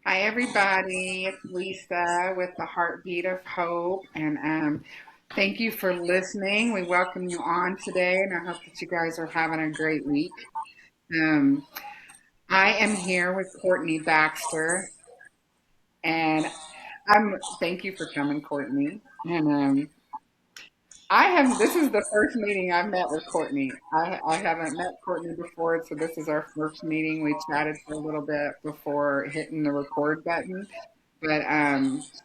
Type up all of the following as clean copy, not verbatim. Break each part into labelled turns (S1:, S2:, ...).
S1: Hi, everybody. It's Lisa with the Heartbeat of Hope. And thank you for listening. We welcome you on today, and I hope that you guys are having a great week. Um, I am here with Courtney Baxter, and thank you for coming, Courtney. And this is the first meeting I've met with Courtney. I haven't met Courtney before, so this is our first meeting. We chatted for a little bit before hitting the record button. But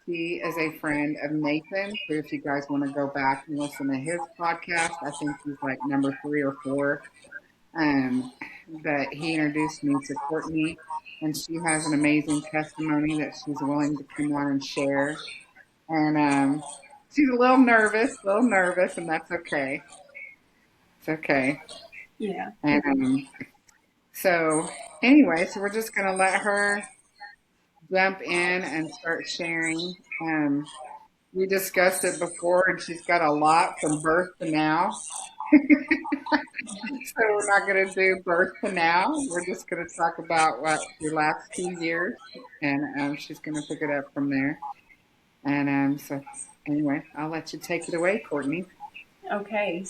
S1: she is a friend of Nathan. So if you guys want to go back and listen to his podcast, I think he's like number 3 or 4. Um, but he introduced me to Courtney, and she has an amazing testimony that she's willing to come on and share. And she's a little nervous, and that's okay. It's okay.
S2: Yeah.
S1: And so, anyway, so we're just going to let her jump in and start sharing. We discussed it before, and she's got a lot from birth to now. So we're not going to do birth to now. We're just going to talk about what your last 2 years, and she's going to pick it up from there. And so, anyway, I'll let you take it away, Courtney.
S2: Okay.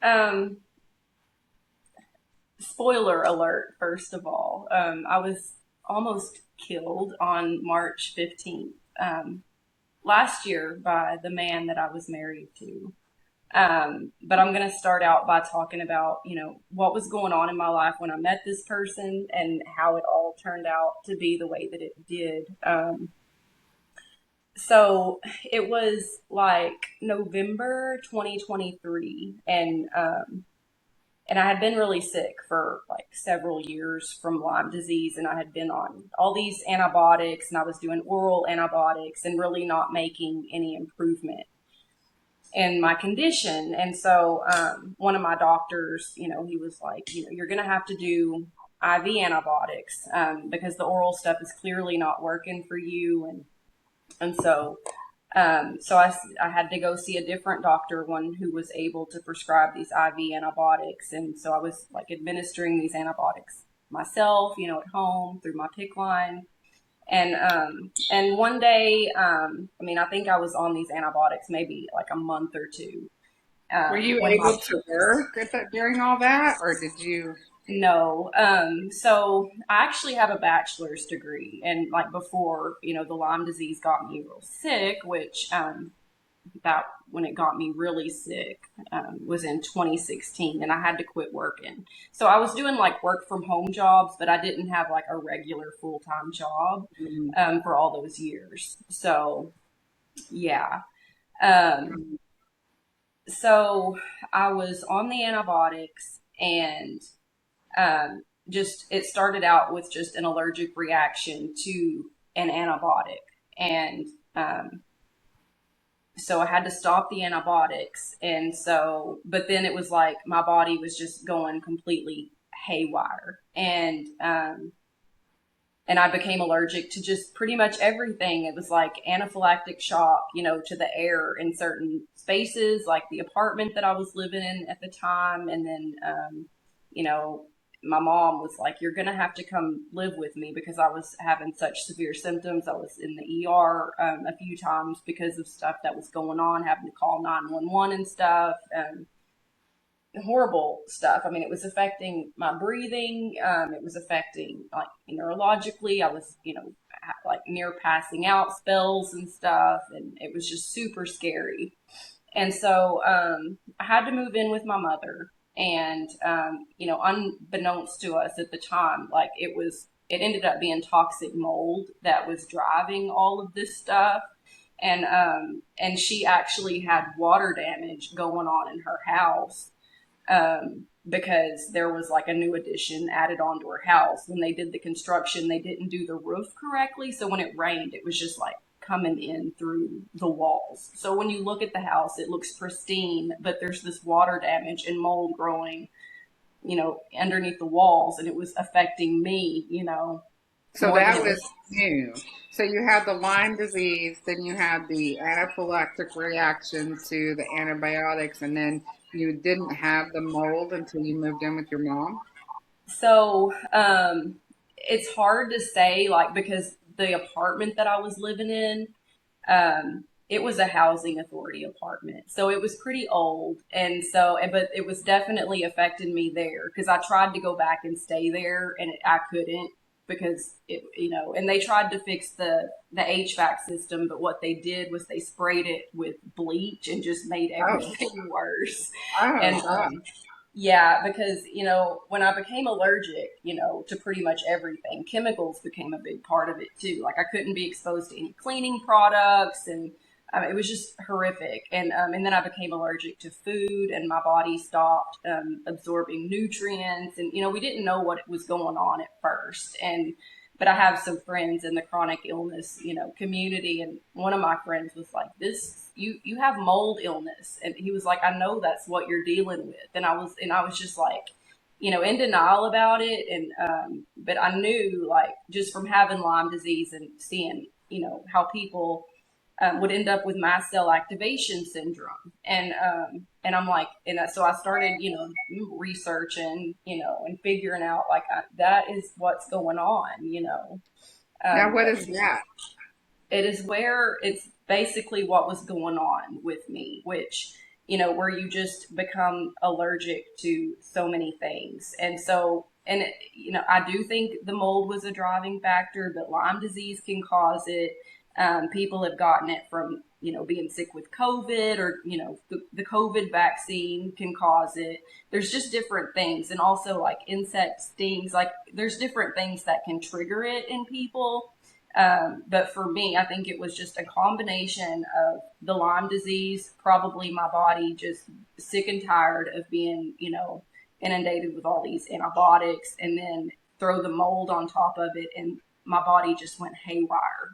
S2: Um, Spoiler alert, first of all. I was almost killed on March 15th last year by the man that I was married to. But I'm going to start out by talking about, what was going on in my life when I met this person and how it all turned out to be the way that it did. So it was like November 2023, and I had been really sick for like several years from Lyme disease, and I had been on all these antibiotics, and I was doing oral antibiotics, and really not making any improvement in my condition. And so one of my doctors, he was like, you're going to have to do IV antibiotics because the oral stuff is clearly not working for you, and so I had to go see a different doctor, one who was able to prescribe these IV antibiotics. And so I was like administering these antibiotics myself, at home through my PIC line. And one day, I think I was on these antibiotics maybe like a month or two.
S1: Were you
S2: When my
S1: able to work during all that, or did you?
S2: No. So I actually have a bachelor's degree, and like before, the Lyme disease got me real sick, which that when it got me really sick was in 2016, and I had to quit working. So I was doing like work from home jobs, but I didn't have like a regular full time job for all those years. So yeah. Um, so I was on the antibiotics, and just it started out with just an allergic reaction to an antibiotic, and um, so I had to stop the antibiotics. And so, but then it was like my body was just going completely haywire, and I became allergic to just pretty much everything. It was like anaphylactic shock, to the air in certain spaces, like the apartment that I was living in at the time. And then, you know, my mom was like, "You're going to have to come live with me," because I was having such severe symptoms. I was in the ER a few times because of stuff that was going on, having to call 911 and stuff. Horrible stuff. I mean, it was affecting my breathing. It was affecting like neurologically. I was, like near passing out spells and stuff, and it was just super scary. And so I had to move in with my mother, and unbeknownst to us at the time, like it ended up being toxic mold that was driving all of this stuff. And she actually had water damage going on in her house because there was like a new addition added onto her house. When they did the construction, they didn't do the roof correctly. So when it rained, it was just like coming in through the walls. So when you look at the house, it looks pristine, but there's this water damage and mold growing, underneath the walls, and it was affecting me,
S1: So
S2: more than
S1: that
S2: it
S1: was
S2: was.
S1: new. So you had the Lyme disease, then you had the anaphylactic reaction to the antibiotics, and then you didn't have the mold until you moved in with your mom.
S2: So it's hard to say, like, because the apartment that I was living in, it was a housing authority apartment. So it was pretty old. And so, but it was definitely affecting me there because I tried to go back and stay there and I couldn't because it, and they tried to fix the HVAC system, but what they did was they sprayed it with bleach and just made
S1: Oh,
S2: everything worse. And,
S1: oh, God.
S2: yeah, because, when I became allergic, to pretty much everything, chemicals became a big part of it too. Like I couldn't be exposed to any cleaning products and it was just horrific. And then I became allergic to food and my body stopped absorbing nutrients. And, we didn't know what was going on at first. But I have some friends in the chronic illness, community. And one of my friends was like, you have mold illness. And he was like, I know that's what you're dealing with. And I was just like, in denial about it. But I knew like just from having Lyme disease and seeing, how people would end up with mast cell activation syndrome. And I'm like, so I started, researching, and figuring out like that is what's going on.
S1: Now, what
S2: But
S1: is that?
S2: it is where it's basically what was going on with me, which, where you just become allergic to so many things. And so, I do think the mold was a driving factor, but Lyme disease can cause it. People have gotten it from, being sick with COVID or, the COVID vaccine can cause it. There's just different things. And also like insect stings, like there's different things that can trigger it in people. But for me, I think it was just a combination of the Lyme disease, probably my body just sick and tired of being, inundated with all these antibiotics and then throw the mold on top of it. And my body just went haywire.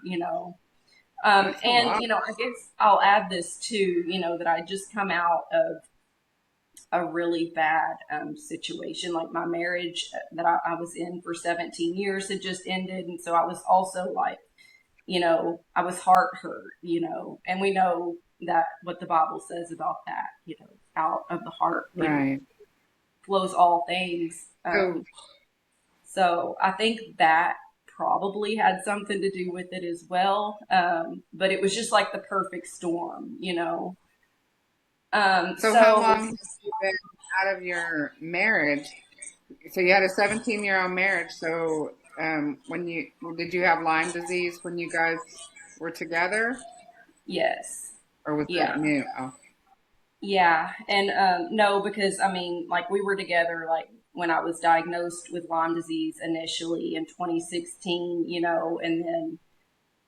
S1: That's a
S2: And,
S1: lot.
S2: I guess I'll add this too, that I just come out of a really bad situation. Like my marriage that I was in for 17 years had just ended. And so I was also like, I was heart hurt, and we know that what the Bible says about that, out of the heart,
S1: Right.
S2: flows all things.
S1: So,
S2: So I think that probably had something to do with it as well. But it was just like the perfect storm.
S1: so how
S2: So
S1: long have you been out of your marriage? So you had a 17-year-old marriage. So, when you did you have Lyme disease when you guys were together,
S2: yes,
S1: or was that
S2: yeah.
S1: new? Oh,
S2: Yeah, and no, because I mean, like we were together like when I was diagnosed with Lyme disease initially in 2016, and then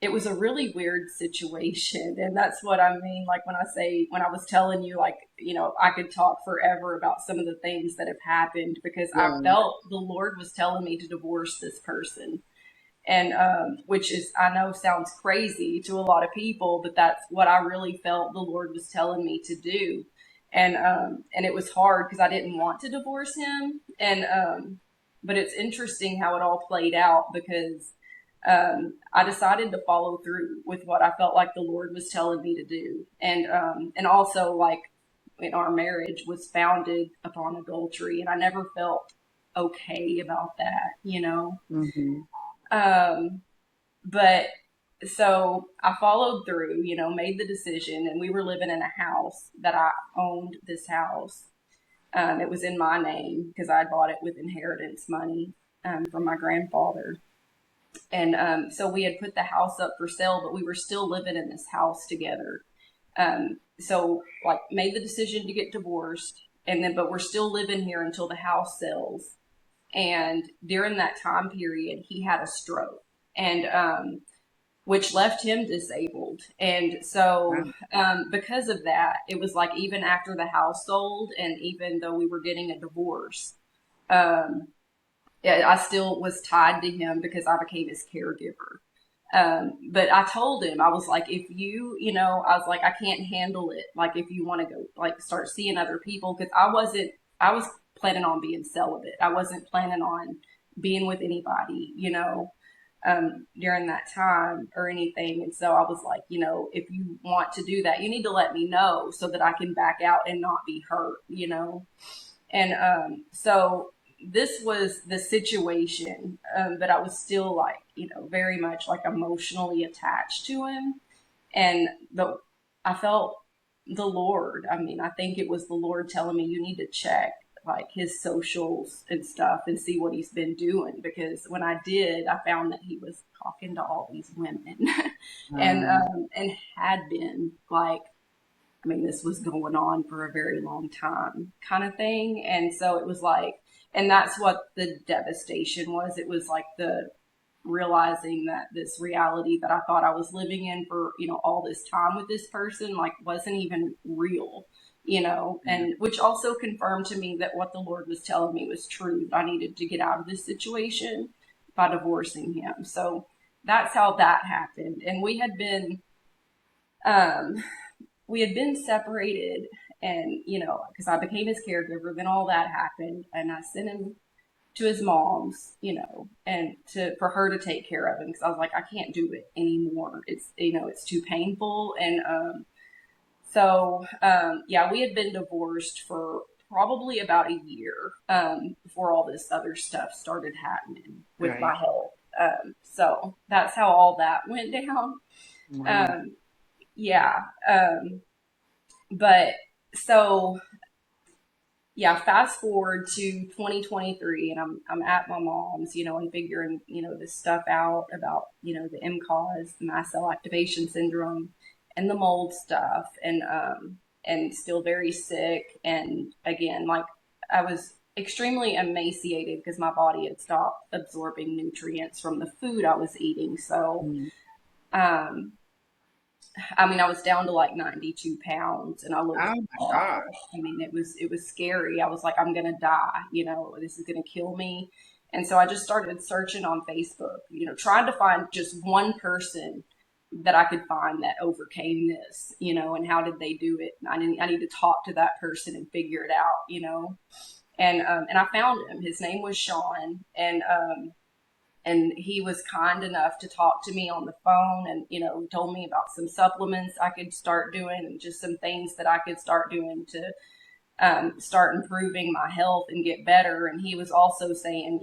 S2: it was a really weird situation, and that's what I mean. Like when I was telling you, like I could talk forever about some of the things that have happened because I
S1: yeah,
S2: felt the Lord was telling me to divorce this person, and which is I know sounds crazy to a lot of people, but that's what I really felt the Lord was telling me to do, and it was hard because I didn't want to divorce him, and but it's interesting how it all played out because I decided to follow through with what I felt like the Lord was telling me to do, and also like in our marriage was founded upon adultery, and I never felt okay about that.
S1: hmm,
S2: Um, but so I followed through, made the decision, and we were living in a house that I owned this house. It was in my name because I bought it with inheritance money from my grandfather. And so we had put the house up for sale, but we were still living in this house together. So, like, made the decision to get divorced, and then, but we're still living here until the house sells. And during that time period, he had a stroke. And which left him disabled. And
S1: wow,
S2: so, because of that, it was like even after the house sold, and even though we were getting a divorce, um, yeah, I still was tied to him because I became his caregiver. But I told him, I was like, if I was like, I can't handle it. Like, if you want to go, like, start seeing other people, because I was planning on being celibate. I wasn't planning on being with anybody, during that time or anything. And so I was like, if you want to do that, you need to let me know so that I can back out and not be hurt. And so this was the situation, but I was still like, very much like emotionally attached to him. And I felt the Lord. I mean, I think it was the Lord telling me, you need to check like his socials and stuff and see what he's been doing. Because when I did, I found that he was talking to all these women
S1: Um,
S2: and had been like, I mean, this was going on for a very long time kind of thing. And so it was like, and that's what the devastation was. It was like the realizing that this reality that I thought I was living in for, all this time with this person, like wasn't even real, and which also confirmed to me that what the Lord was telling me was true. I needed to get out of this situation by divorcing him. So that's how that happened. And um, we had been separated, and because I became his caregiver, then all that happened, and I sent him to his mom's, and for her to take care of him, because I was like, I can't do it anymore. It's it's too painful. And yeah, we had been divorced for probably about a year before all this other stuff started happening with
S1: right,
S2: my health. So that's how all that went down.
S1: right.
S2: Um, yeah. But so yeah, fast forward to 2023, and I'm at my mom's, and figuring, this stuff out about, the MCAS, the mast cell activation syndrome, and the mold stuff, and still very sick, and again, like I was extremely emaciated because my body had stopped absorbing nutrients from the food I was eating. So,
S1: Mm.
S2: um, I mean, I was down to like 92 pounds and I looked
S1: Oh my
S2: awful.
S1: gosh.
S2: I mean, it was scary. I was like, I'm going to die, this is going to kill me. And so I just started searching on Facebook, trying to find just one person that I could find that overcame this, and how did they do it? And I need to talk to that person and figure it out, and I found him. His name was Sean, and he was kind enough to talk to me on the phone, and he told me about some supplements I could start doing and just some things that I could start doing to start improving my health and get better. And he was also saying,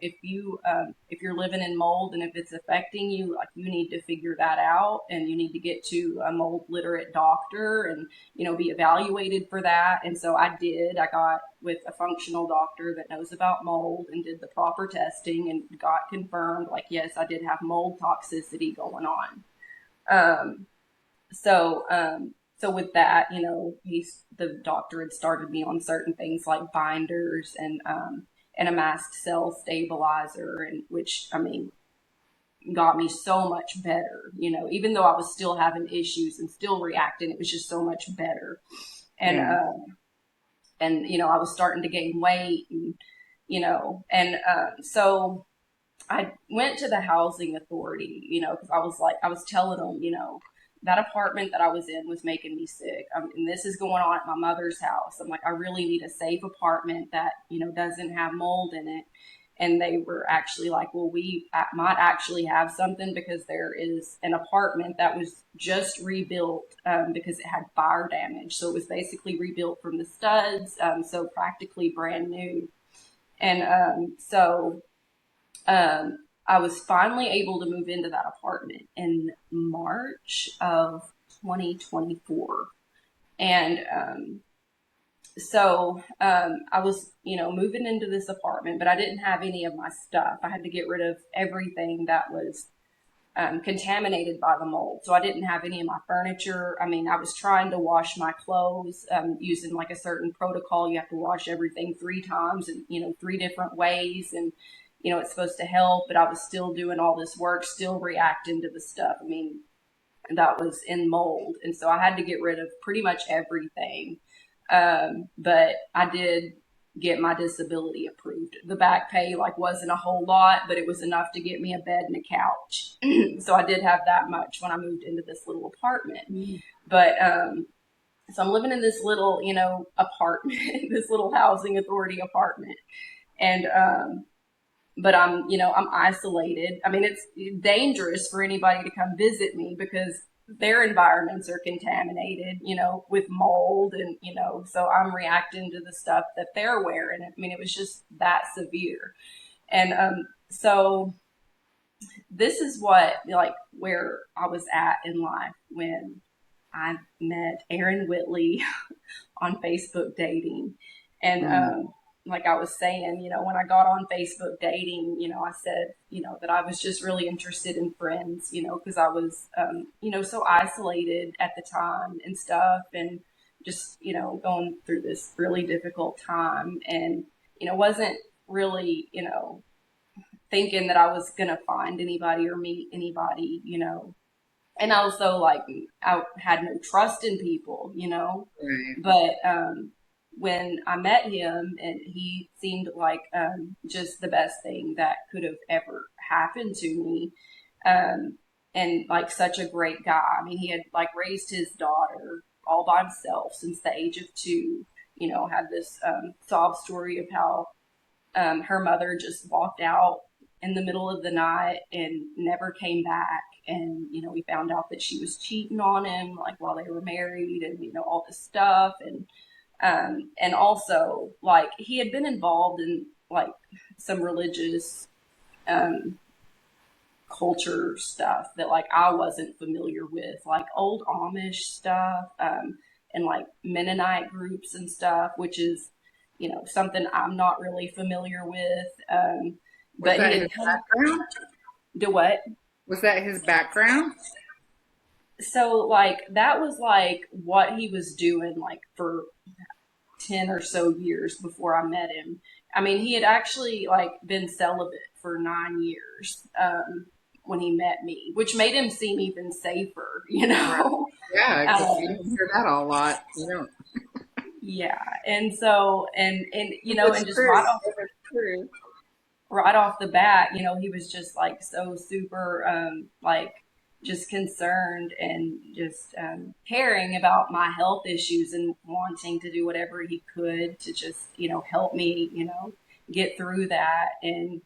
S2: if you're living in mold and if it's affecting you, like you need to figure that out, and you need to get to a mold literate doctor and be evaluated for that. And so I did. I got with a functional doctor that knows about mold and did the proper testing and got confirmed. Like, yes, I did have mold toxicity going on. Um, so with that, the doctor had started me on certain things like binders and a mast cell stabilizer, and which I mean got me so much better. Even though I was still having issues and still reacting, it was just so much better. And
S1: Yeah.
S2: I was starting to gain weight, and so I went to the housing authority, because I was telling them, that apartment that I was in was making me sick. And this is going on at my mother's house. I'm like, I really need a safe apartment that, doesn't have mold in it. And they were actually like, well, we might actually have something because there is an apartment that was just rebuilt because it had fire damage. So it was basically rebuilt from the studs, so practically brand new. And um, I was finally able to move into that apartment in March of 2024. And I was, moving into this apartment, but I didn't have any of my stuff. I had to get rid of everything that was contaminated by the mold. So I didn't have any of my furniture. I mean, I was trying to wash my clothes using like a certain protocol. You have to wash everything 3 times and, 3 different ways. And, it's supposed to help, but I was still doing all this work, still reacting to the stuff. I mean, that was in mold. And so I had to get rid of pretty much everything. But I did get my disability approved. The back pay like wasn't a whole lot, but it was enough to get me a bed and a couch. So I did have that much when I moved into this little apartment.
S1: Mm.
S2: But so I'm living in this little, apartment, this little housing authority apartment. And but I'm isolated. I mean, it's dangerous for anybody to come visit me because their environments are contaminated, with mold, and so I'm reacting to the stuff that they're wearing. I mean, it was just that severe. And so this is what, like, where I was at in life when I met Aaron Whitley on Facebook dating. And
S1: Mm.
S2: like I was saying, when I got on Facebook dating, I said, that I was just really interested in friends, because I was, so isolated at the time and stuff, and just, going through this really difficult time, and, wasn't really, thinking that I was going to find anybody or meet anybody, and also, like, I had no trust in people,
S1: Right.
S2: but when I met him, and he seemed like just the best thing that could have ever happened to me, um, and like such a great guy. I mean, he had like raised his daughter all by himself since the age of 2. Had this sob story of how her mother just walked out in the middle of the night and never came back. And, we found out that she was cheating on him, like, while they were married, and, all this stuff. And also, like, he had been involved in, like, some religious, um, culture stuff that, like, I wasn't familiar with, like old Amish stuff, and like Mennonite groups and stuff, which is, something I'm not really familiar with.
S1: Was
S2: But he
S1: that
S2: had
S1: his
S2: come
S1: background?
S2: to what?
S1: Was that his background?
S2: So, like, that was like what he was doing, like, for 10 or so years before I met him. I mean, he had actually, like, been celibate for 9 years, when he met me, which made him seem even safer,
S1: Right. Yeah, because you
S2: Um,
S1: don't hear that a lot. You don't.
S2: yeah. And so, and,
S1: If it's
S2: and just
S1: true. If it's true.
S2: right off the bat, he was just like so super, like, just concerned and just caring about my health issues, and wanting to do whatever he could to just, help me, get through that. And,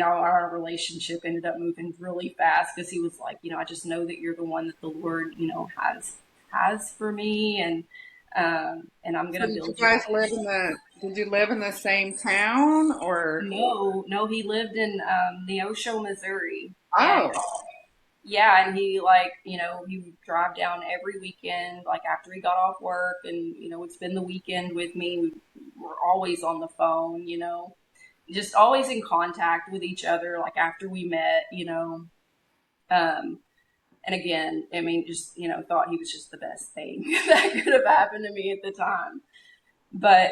S2: our relationship ended up moving really fast, because he was like, I just know that you're the one that the Lord, has for me. And I'm
S1: So
S2: gonna
S1: did you
S2: build you
S1: guys
S2: back.
S1: live in the? Did you live in the same town or?
S2: No, no, he lived in Neosho, Missouri. And
S1: Oh,
S2: yeah, and he, like, he would drive down every weekend, like after he got off work, and, would spend the weekend with me. We were always on the phone, just always in contact with each other, like after we met, Um, and again, I mean, just, thought he was just the best thing that could have happened to me at the time. But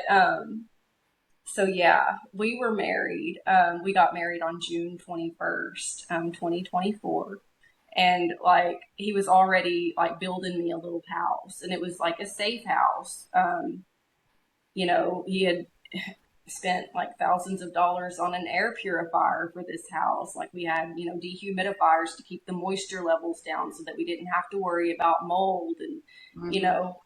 S2: so yeah, we were married. We got married on June 21st, 2024. And, like, he was already, like, building me a little house, and it was like a safe house. He had spent like thousands of dollars on an air purifier for this house. Like, we had, dehumidifiers to keep the moisture levels down so that we didn't have to worry about mold. And, you
S1: hmm.
S2: know,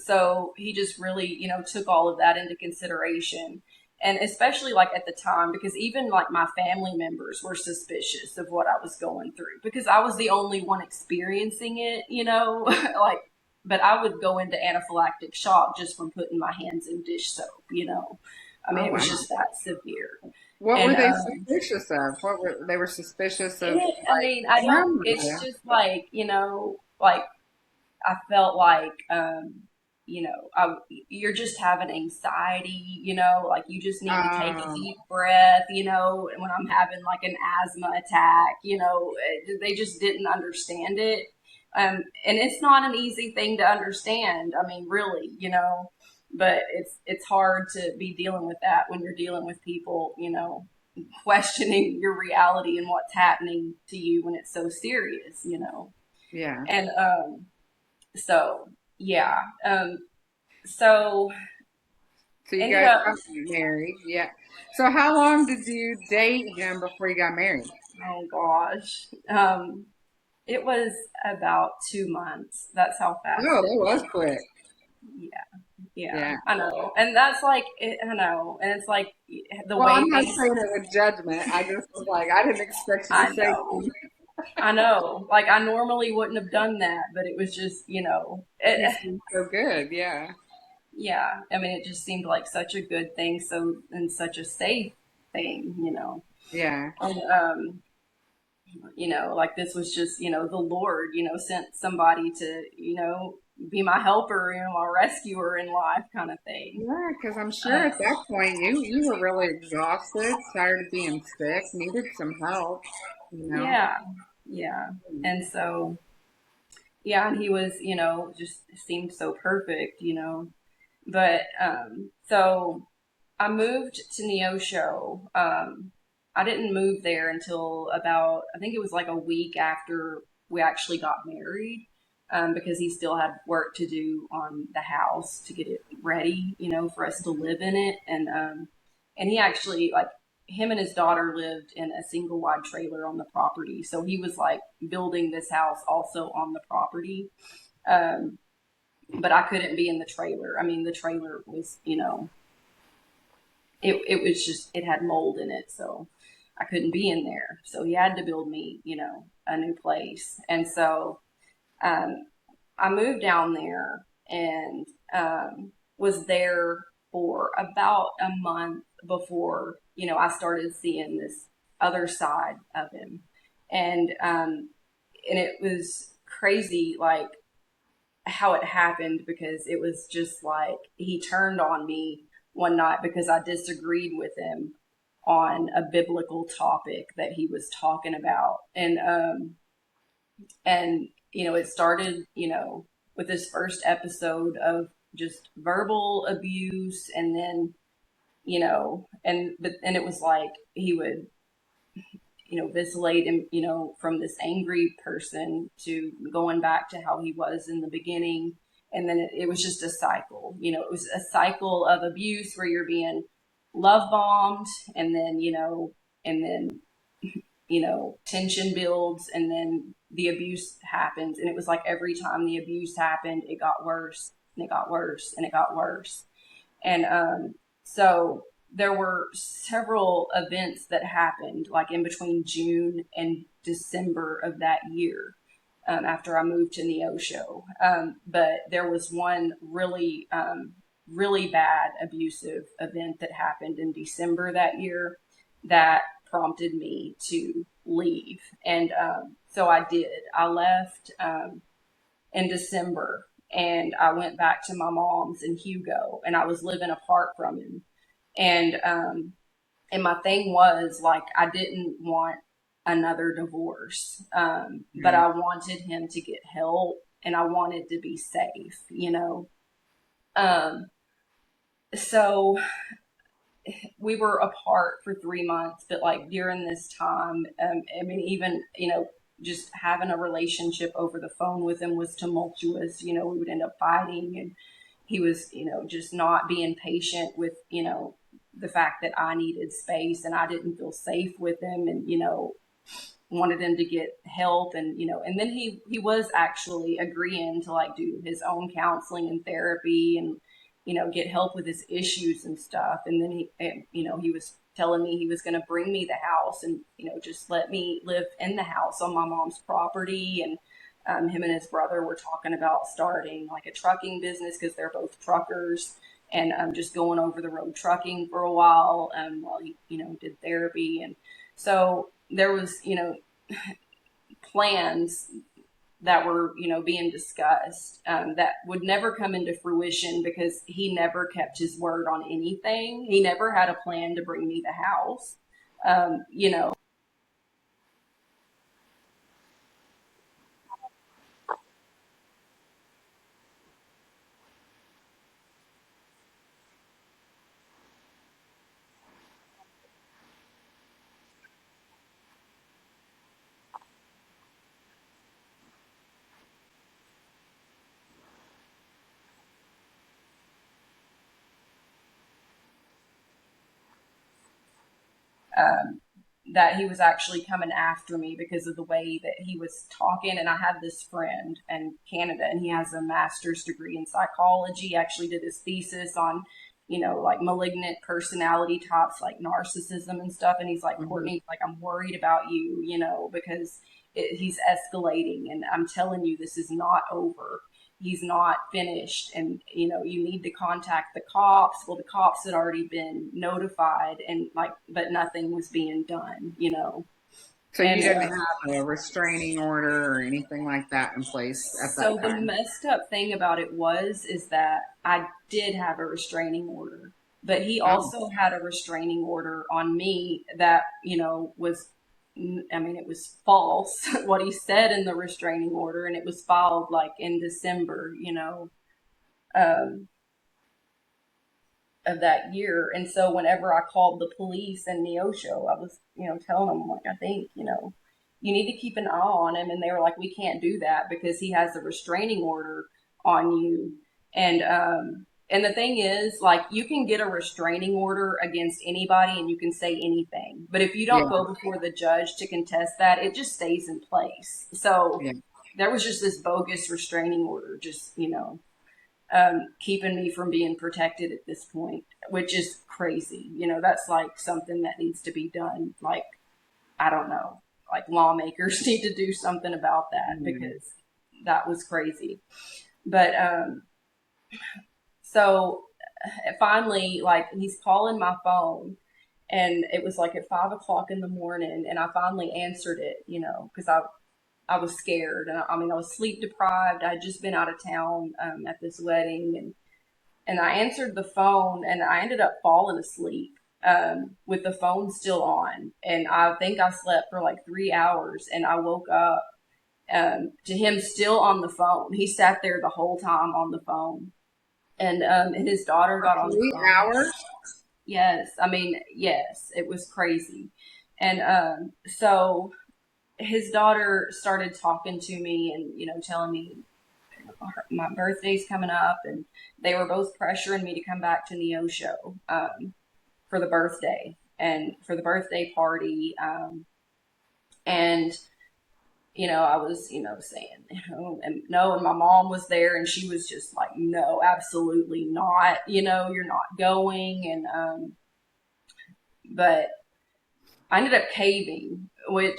S2: so he just really, took all of that into consideration. And especially, like, at the time, because even like my family members were suspicious of what I was going through, because I was the only one experiencing it, like, but I would go into anaphylactic shock just from putting my hands in dish soap. I mean,
S1: Oh
S2: it was
S1: wow.
S2: just that severe.
S1: What were
S2: And
S1: they suspicious of? What were they were suspicious of?
S2: I
S1: Like
S2: mean, I don't,
S1: him?
S2: it's
S1: Yeah.
S2: just like, like, I felt like, you're just having anxiety, like you just need to take a
S1: Um.
S2: deep breath, and when I'm having like an asthma attack, they just didn't understand it. And it's not an easy thing to understand. I mean, really, but it's hard to be dealing with that when you're dealing with people, questioning your reality and what's happening to you when it's so serious.
S1: Yeah.
S2: And so yeah. So
S1: So you
S2: ended
S1: guys
S2: up,
S1: got married. Yeah. So how long did you date him before you got married?
S2: oh gosh. It was about 2 months. That's how fast
S1: Oh,
S2: it
S1: that was
S2: went.
S1: quick.
S2: Yeah. Yeah.
S1: Yeah.
S2: I know. And that's like, I know. And it's like the
S1: Well, I'm
S2: way
S1: not
S2: things,
S1: saying it with judgment. I just was like, I didn't expect you to
S2: I
S1: say
S2: know.
S1: something.
S2: I know. Like I normally wouldn't have done that, but it was just,
S1: He seems so good. Yeah.
S2: yeah. I mean, it just seemed like such a good thing, so and such a safe thing.
S1: Yeah.
S2: And like this was just, the Lord, sent somebody to, be my helper, my rescuer in life kind of thing.
S1: Yeah, because I'm sure
S2: Uh,
S1: at that point you were really exhausted, tired of being sick, needed some help, you know.
S2: yeah, yeah. And so, yeah, and he was, just seemed so perfect, But so I moved to Neosho. I didn't move there until about, I think it was like a week after we actually got married, because he still had work to do on the house to get it ready, for us to live in it. And he actually, like, him and his daughter lived in a single wide trailer on the property. So he was like building this house also on the property. Um, but I couldn't be in the trailer. I mean, the trailer was, it was just, it had mold in it. So I couldn't be in there. So he had to build me, a new place. And so, um, I moved down there and, was there for about a month before, I started seeing this other side of him. And it was crazy, like, how it happened because it was just like he turned on me one night because I disagreed with him on a biblical topic that he was talking about. And it started, with this first episode of just verbal abuse, and then, and it was like he would, vacillate him, from this angry person to going back to how he was in the beginning. And then it was just a cycle, it was a cycle of abuse where you're being love bombed, and then, and then, tension builds, and then the abuse happens. And it was like every time the abuse happened, it got worse and it got worse and it got worse. And so there were several events that happened, like in between June and December of that year, after I moved to Neosho. But there was one really, really bad abusive event that happened in December that year that prompted me to leave. And so I did. I left, in December, and I went back to my mom's in Hugo, and I was living apart from him. And my thing was, like, I didn't want another divorce, but
S1: Yeah.
S2: I wanted him to get help, and I wanted to be safe. Um, so we were apart for 3 months, but like during this time, I mean, even, just having a relationship over the phone with him was tumultuous. We would end up fighting, and he was, just not being patient with, the fact that I needed space and I didn't feel safe with him, and, wanted him to get help. And, and then he was actually agreeing to like do his own counseling and therapy, and, get help with his issues and stuff. And then he was telling me he was going to bring me the house and, just let me live in the house on my mom's property. And him and his brother were talking about starting like a trucking business because they're both truckers, and just going over the road trucking for a while he, did therapy. And so there was, plans that were, being discussed, that would never come into fruition because he never kept his word on anything. He never had a plan to bring me the house. Um, you know, um, that he was actually coming after me because of the way that he was talking. And I have this friend in Canada, and he has a master's degree in psychology. He actually did his thesis on, like malignant personality types, like narcissism and stuff. And he's like,
S1: Hmm.
S2: Courtney, like, I'm worried about you, because he's escalating, and I'm telling you, this is not over. He's not finished, and you need to contact the cops. Well, the cops had already been notified, and like, but nothing was being done.
S1: So you
S2: And
S1: didn't have a restraining order or anything like that in place at that
S2: so the
S1: time?
S2: messed up thing about it is that I did have a restraining order, but he
S1: Oh,
S2: also had a restraining order on me that, was, I mean, it was false what he said in the restraining order, and it was filed like in December, um, of that year. And so whenever I called the police in Neosho, I was, telling them, like, I think, you need to keep an eye on him. And they were like, we can't do that because he has a restraining order on you. And the thing is, like, you can get a restraining order against anybody and you can say anything. But if you
S1: yeah,
S2: don't go before the judge to contest that, it just stays in place. So
S1: yeah.
S2: there was just this bogus restraining order, just, keeping me from being protected at this point, which is crazy. That's like something that needs to be done. Like, I don't know, like lawmakers need to do something about that
S1: Mhm.
S2: because that was crazy. But so finally, like, he's calling my phone, and it was like at 5 o'clock in the morning, and I finally answered it, because I was scared, and I mean, I was sleep deprived. I'd just been out of town at this wedding, and I answered the phone, and I ended up falling asleep with the phone still on. And I think I slept for like 3 hours, and I woke up to him still on the phone. He sat there the whole time on the phone, and his daughter
S1: For
S2: got on the
S1: three
S2: phone.
S1: hours?
S2: Yes, I mean, yes, it was crazy. And so his daughter started talking to me and telling me my birthday's coming up, and they were both pressuring me to come back to Neosho for the birthday and for the birthday party. And I was saying and no, and my mom was there, and she was just like, no, absolutely not. You're not going. And but I ended up caving, but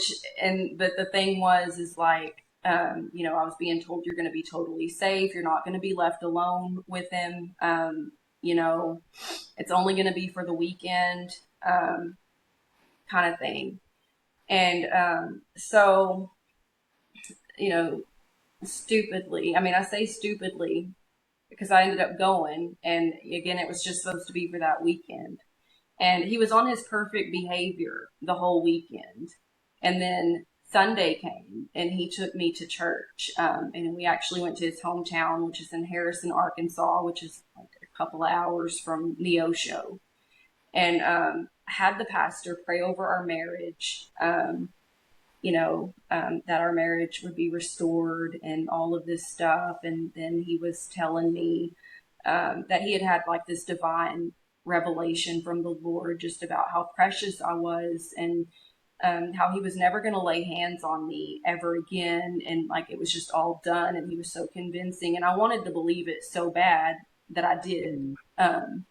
S2: the thing is like, I was being told you're going to be totally safe. You're not going to be left alone with him. You know, it's only going to be for the weekend, um, kind of thing. And so, you know, stupidly, I mean, I say stupidly because I ended up going, and again, it was just supposed to be for that weekend. And he was on his perfect behavior the whole weekend. And then Sunday came, and he took me to church. And we actually went to his hometown, which is in Harrison, Arkansas, which is like a couple of hours from Neosho. And had the pastor pray over our marriage, that our marriage would be restored and all of this stuff. And then he was telling me that he had like this divine revelation from the Lord just about how precious I was, and how he was never going to lay hands on me ever again. And like, it was just all done. And he was so convincing. And I wanted to believe it so bad that I did.
S1: Mm.
S2: Um,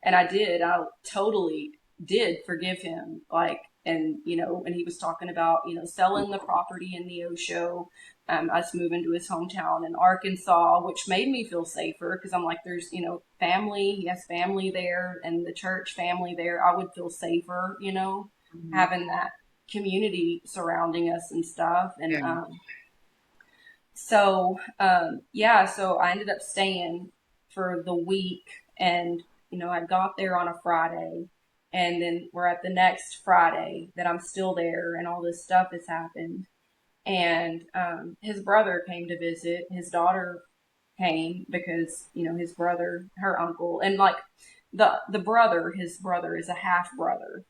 S2: and I did. I totally did forgive him. Like, and when he was talking about selling the property in Neosho, us moving to his hometown in Arkansas, which made me feel safer because I'm like, there's family. He has family there, and the church family there. I would feel safer,
S1: Mhm.
S2: having that community surrounding us and stuff. And
S1: Yeah.
S2: so I ended up staying for the week, and I got there on a Friday, and then we're at the next Friday that I'm still there, and all this stuff has happened. And his brother came to visit. His daughter came because his brother, her uncle, and like the brother, his brother is a half brother,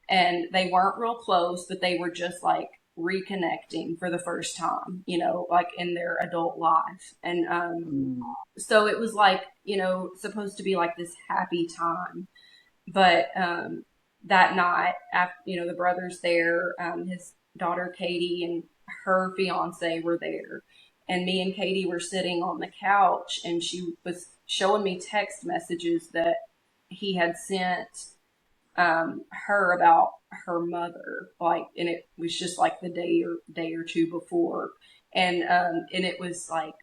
S2: and they weren't real close, but they were just like reconnecting for the first time, like in their adult life. And
S1: Mm.
S2: so it was like, supposed to be like this happy time. But that night, after, the brother's there, his daughter Katie and her fiance were there. And me and Katie were sitting on the couch, and she was showing me text messages that he had sent her about her mother, like, and it was just like the day or two before, and it was like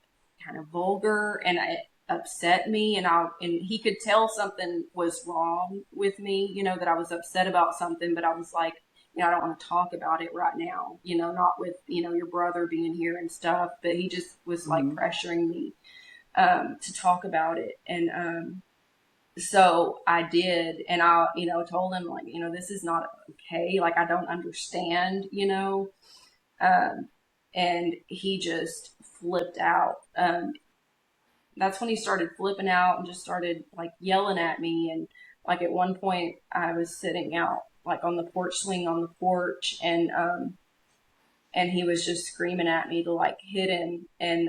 S2: kind of vulgar, and it upset me, and he could tell something was wrong with me, that I was upset about something, but I was like, I don't want to talk about it right now, not with your brother being here and stuff, but he just was like
S1: Mm-hmm.
S2: pressuring me to talk about it, and so I did, and I, told him like, this is not okay. Like, I don't understand, um, and he just flipped out. That's when he started flipping out and just started like yelling at me. And like at one point I was sitting out like on the porch swing on the porch, and he was just screaming at me to like hit him, and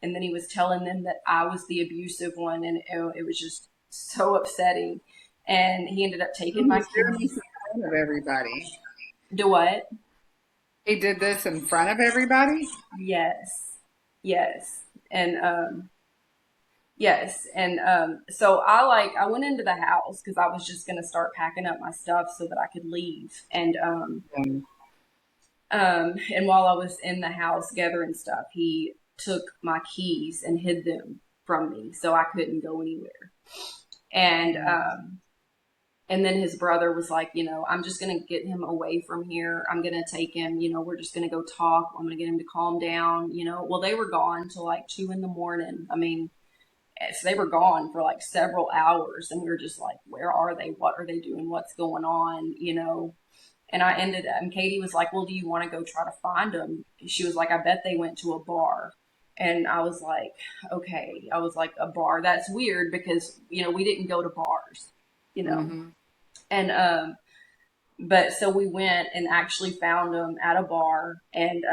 S2: then he was telling them that I was the abusive one, and it was just so upsetting. And he ended up
S1: So
S2: taking my
S1: he's doing this
S2: keys.
S1: in front of everybody.
S2: Do what?
S1: He did this in front of everybody.
S2: Yes, yes, and yes, and so I went into the house because I was just gonna start packing up my stuff so that I could leave,
S1: Um,
S2: and while I was in the house gathering stuff, he took my keys and hid them from me, so I couldn't go anywhere. And and then his brother was like, I'm just gonna get him away from here. I'm gonna take him. We're just gonna go talk. I'm gonna get him to calm down. Well, they were gone till like 2 a.m. I mean, so they were gone for like several hours, and we were just like, where are they? What are they doing? What's going on? And I ended up, and Katie was like, well, do you want to go try to find them? She was like, I bet they went to a bar. And I was like, okay. I was like, a bar? That's weird because, we didn't go to bars, you know.
S1: mm-hmm.
S2: And, but so we went and actually found them at a bar. And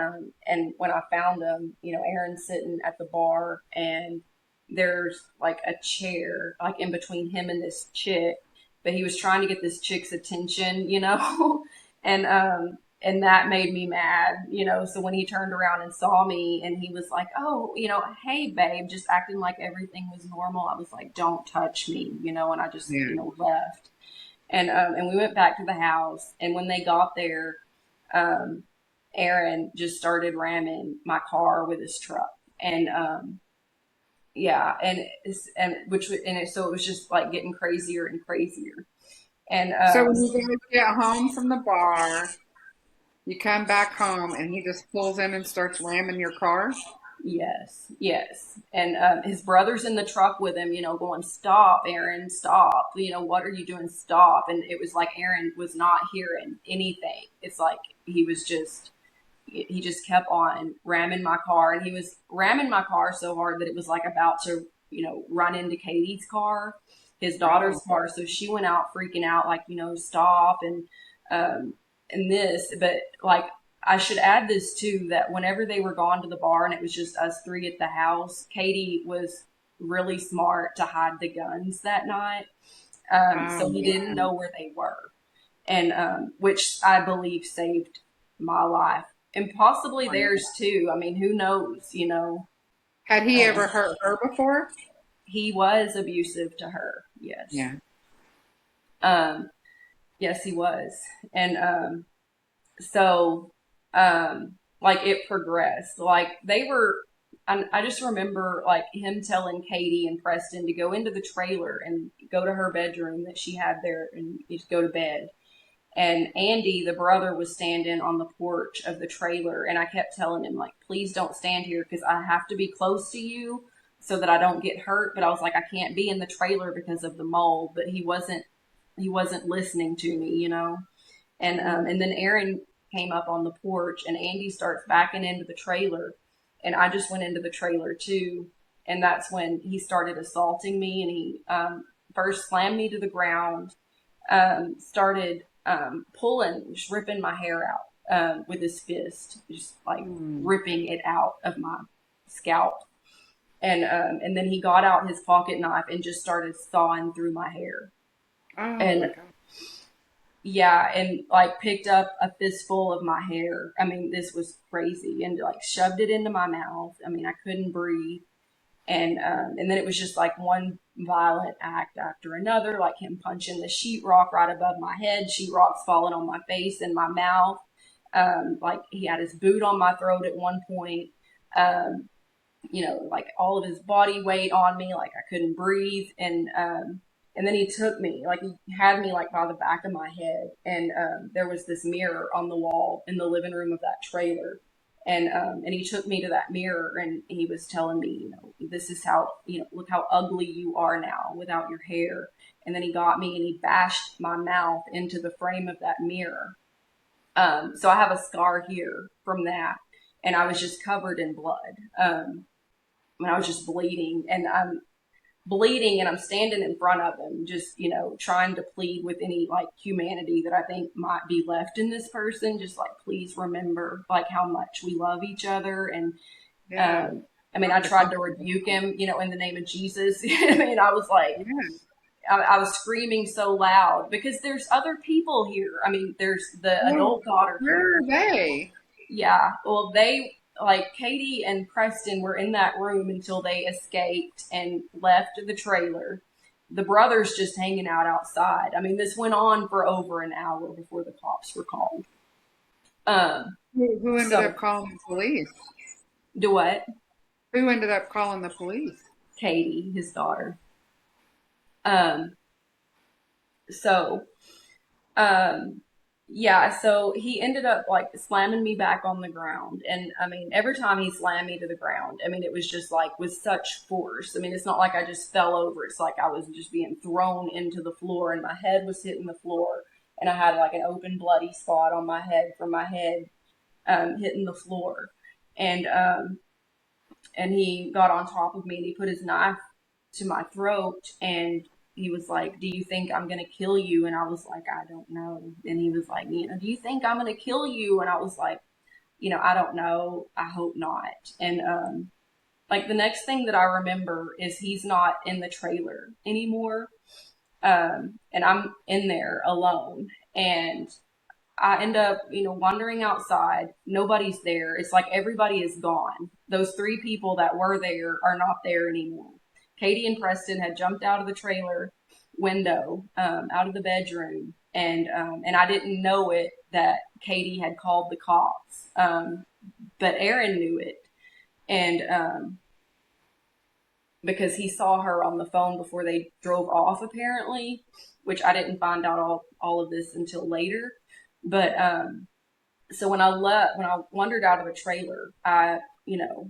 S2: when I found them, Aaron's sitting at the bar, and there's like a chair, like in between him and this chick, but he was trying to get this chick's attention, and and that made me mad, so when he turned around and saw me, and he was like, oh, hey babe, just acting like everything was normal, I was like, don't touch me, and I just,
S1: Yeah.
S2: left. And we went back to the house, and when they got there, um Aaron just started ramming my car with his truck. And yeah, so it was just like getting crazier and crazier. And
S1: So when you guys get home from the bar, you come back home and he just pulls in and starts ramming your car.
S2: yes, yes. And his brother's in the truck with him, going, stop, Aaron, stop. What are you doing? Stop. And it was like Aaron was not hearing anything. It's like he just kept on ramming my car, and he was ramming my car so hard that it was like about to, run into Katie's car, his daughter's
S1: Oh,
S2: car. So she went out freaking out, like, stop. Um, and this, but like, I should add this too, that whenever they were gone to the bar and it was just us three at the house, Katie was really smart to hide the guns that night.
S1: oh
S2: So he didn't
S1: man.
S2: know where they were, and which I believe saved my life, and possibly theirs too. I mean, who knows?
S1: Had he
S2: Um,
S1: ever hurt her before?
S2: he was abusive to her. Yes.
S1: Yeah.
S2: Um, yes, he was, and so like it progressed. Like they were. I just remember like him telling Katie and Preston to go into the trailer and go to her bedroom that she had there and just go to bed. And Andy, the brother, was standing on the porch of the trailer, and I kept telling him like, please don't stand here because I have to be close to you so that I don't get hurt. But I was like, I can't be in the trailer because of the mold. But he wasn't listening to me, and then Aaron came up on the porch, and Andy starts backing into the trailer, and I just went into the trailer too. And that's when he started assaulting me, and he first slammed me to the ground, started pulling, just ripping my hair out with his fist, just like
S1: Hmm.
S2: ripping it out of my scalp. And then he got out his pocket knife and just started sawing through my hair.
S1: Oh
S2: And
S1: my God.
S2: yeah, and like picked up a fistful of my hair. I mean, this was crazy, and like shoved it into my mouth. I mean, I couldn't breathe. And then it was just like one violent act after another, like him punching the sheetrock right above my head, sheetrock's falling on my face and my mouth. Like he had his boot on my throat at one point. Um, like all of his body weight on me, like I couldn't breathe. And then he took me, like he had me like by the back of my head, and there was this mirror on the wall in the living room of that trailer. And he took me to that mirror and he was telling me, this is how, look how ugly you are now without your hair. And then he got me and he bashed my mouth into the frame of that mirror. So I have a scar here from that, and I was just covered in blood. I was just bleeding, and I'm standing in front of him, just, trying to plead with any like humanity that I think might be left in this person. Just like, please remember like how much we love each other. And,
S1: Yeah.
S2: I tried to rebuke him, in the name of Jesus. I was like,
S1: Yeah.
S2: I was screaming so loud because there's other people here. There's the
S1: Well,
S2: adult daughter
S1: where
S2: here.
S1: are they?
S2: Yeah. Well, they, like Katie and Preston were in that room until they escaped and left the trailer. The brothers just hanging out outside. This went on for over an hour before the cops were called.
S1: Who ended
S2: So
S1: up calling the police?
S2: do what?
S1: Who ended up calling the police?
S2: Katie, his daughter. Um, so Um, yeah, so he ended up like slamming me back on the ground. And every time he slammed me to the ground, it was just like with such force. It's not like I just fell over. It's like I was just being thrown into the floor and my head was hitting the floor. And I had like an open bloody spot on my head from my head, hitting the floor. And, um, and he got on top of me and he put his knife to my throat and he was like, "Do you think I'm gonna kill you?" And I was like, "I don't know." And he was like, "Do you think I'm gonna kill you?" And I was like, "I don't know. I hope not." And like the next thing that I remember is he's not in the trailer anymore. And I'm in there alone. And I end up, wandering outside. Nobody's there. It's like everybody is gone. Those three people that were there are not there anymore. Katie and Preston had jumped out of the trailer window, out of the bedroom, and I didn't know it that Katie had called the cops, but Aaron knew it, and because he saw her on the phone before they drove off, apparently, which I didn't find out all of this until later, but so when I wandered out of the trailer, I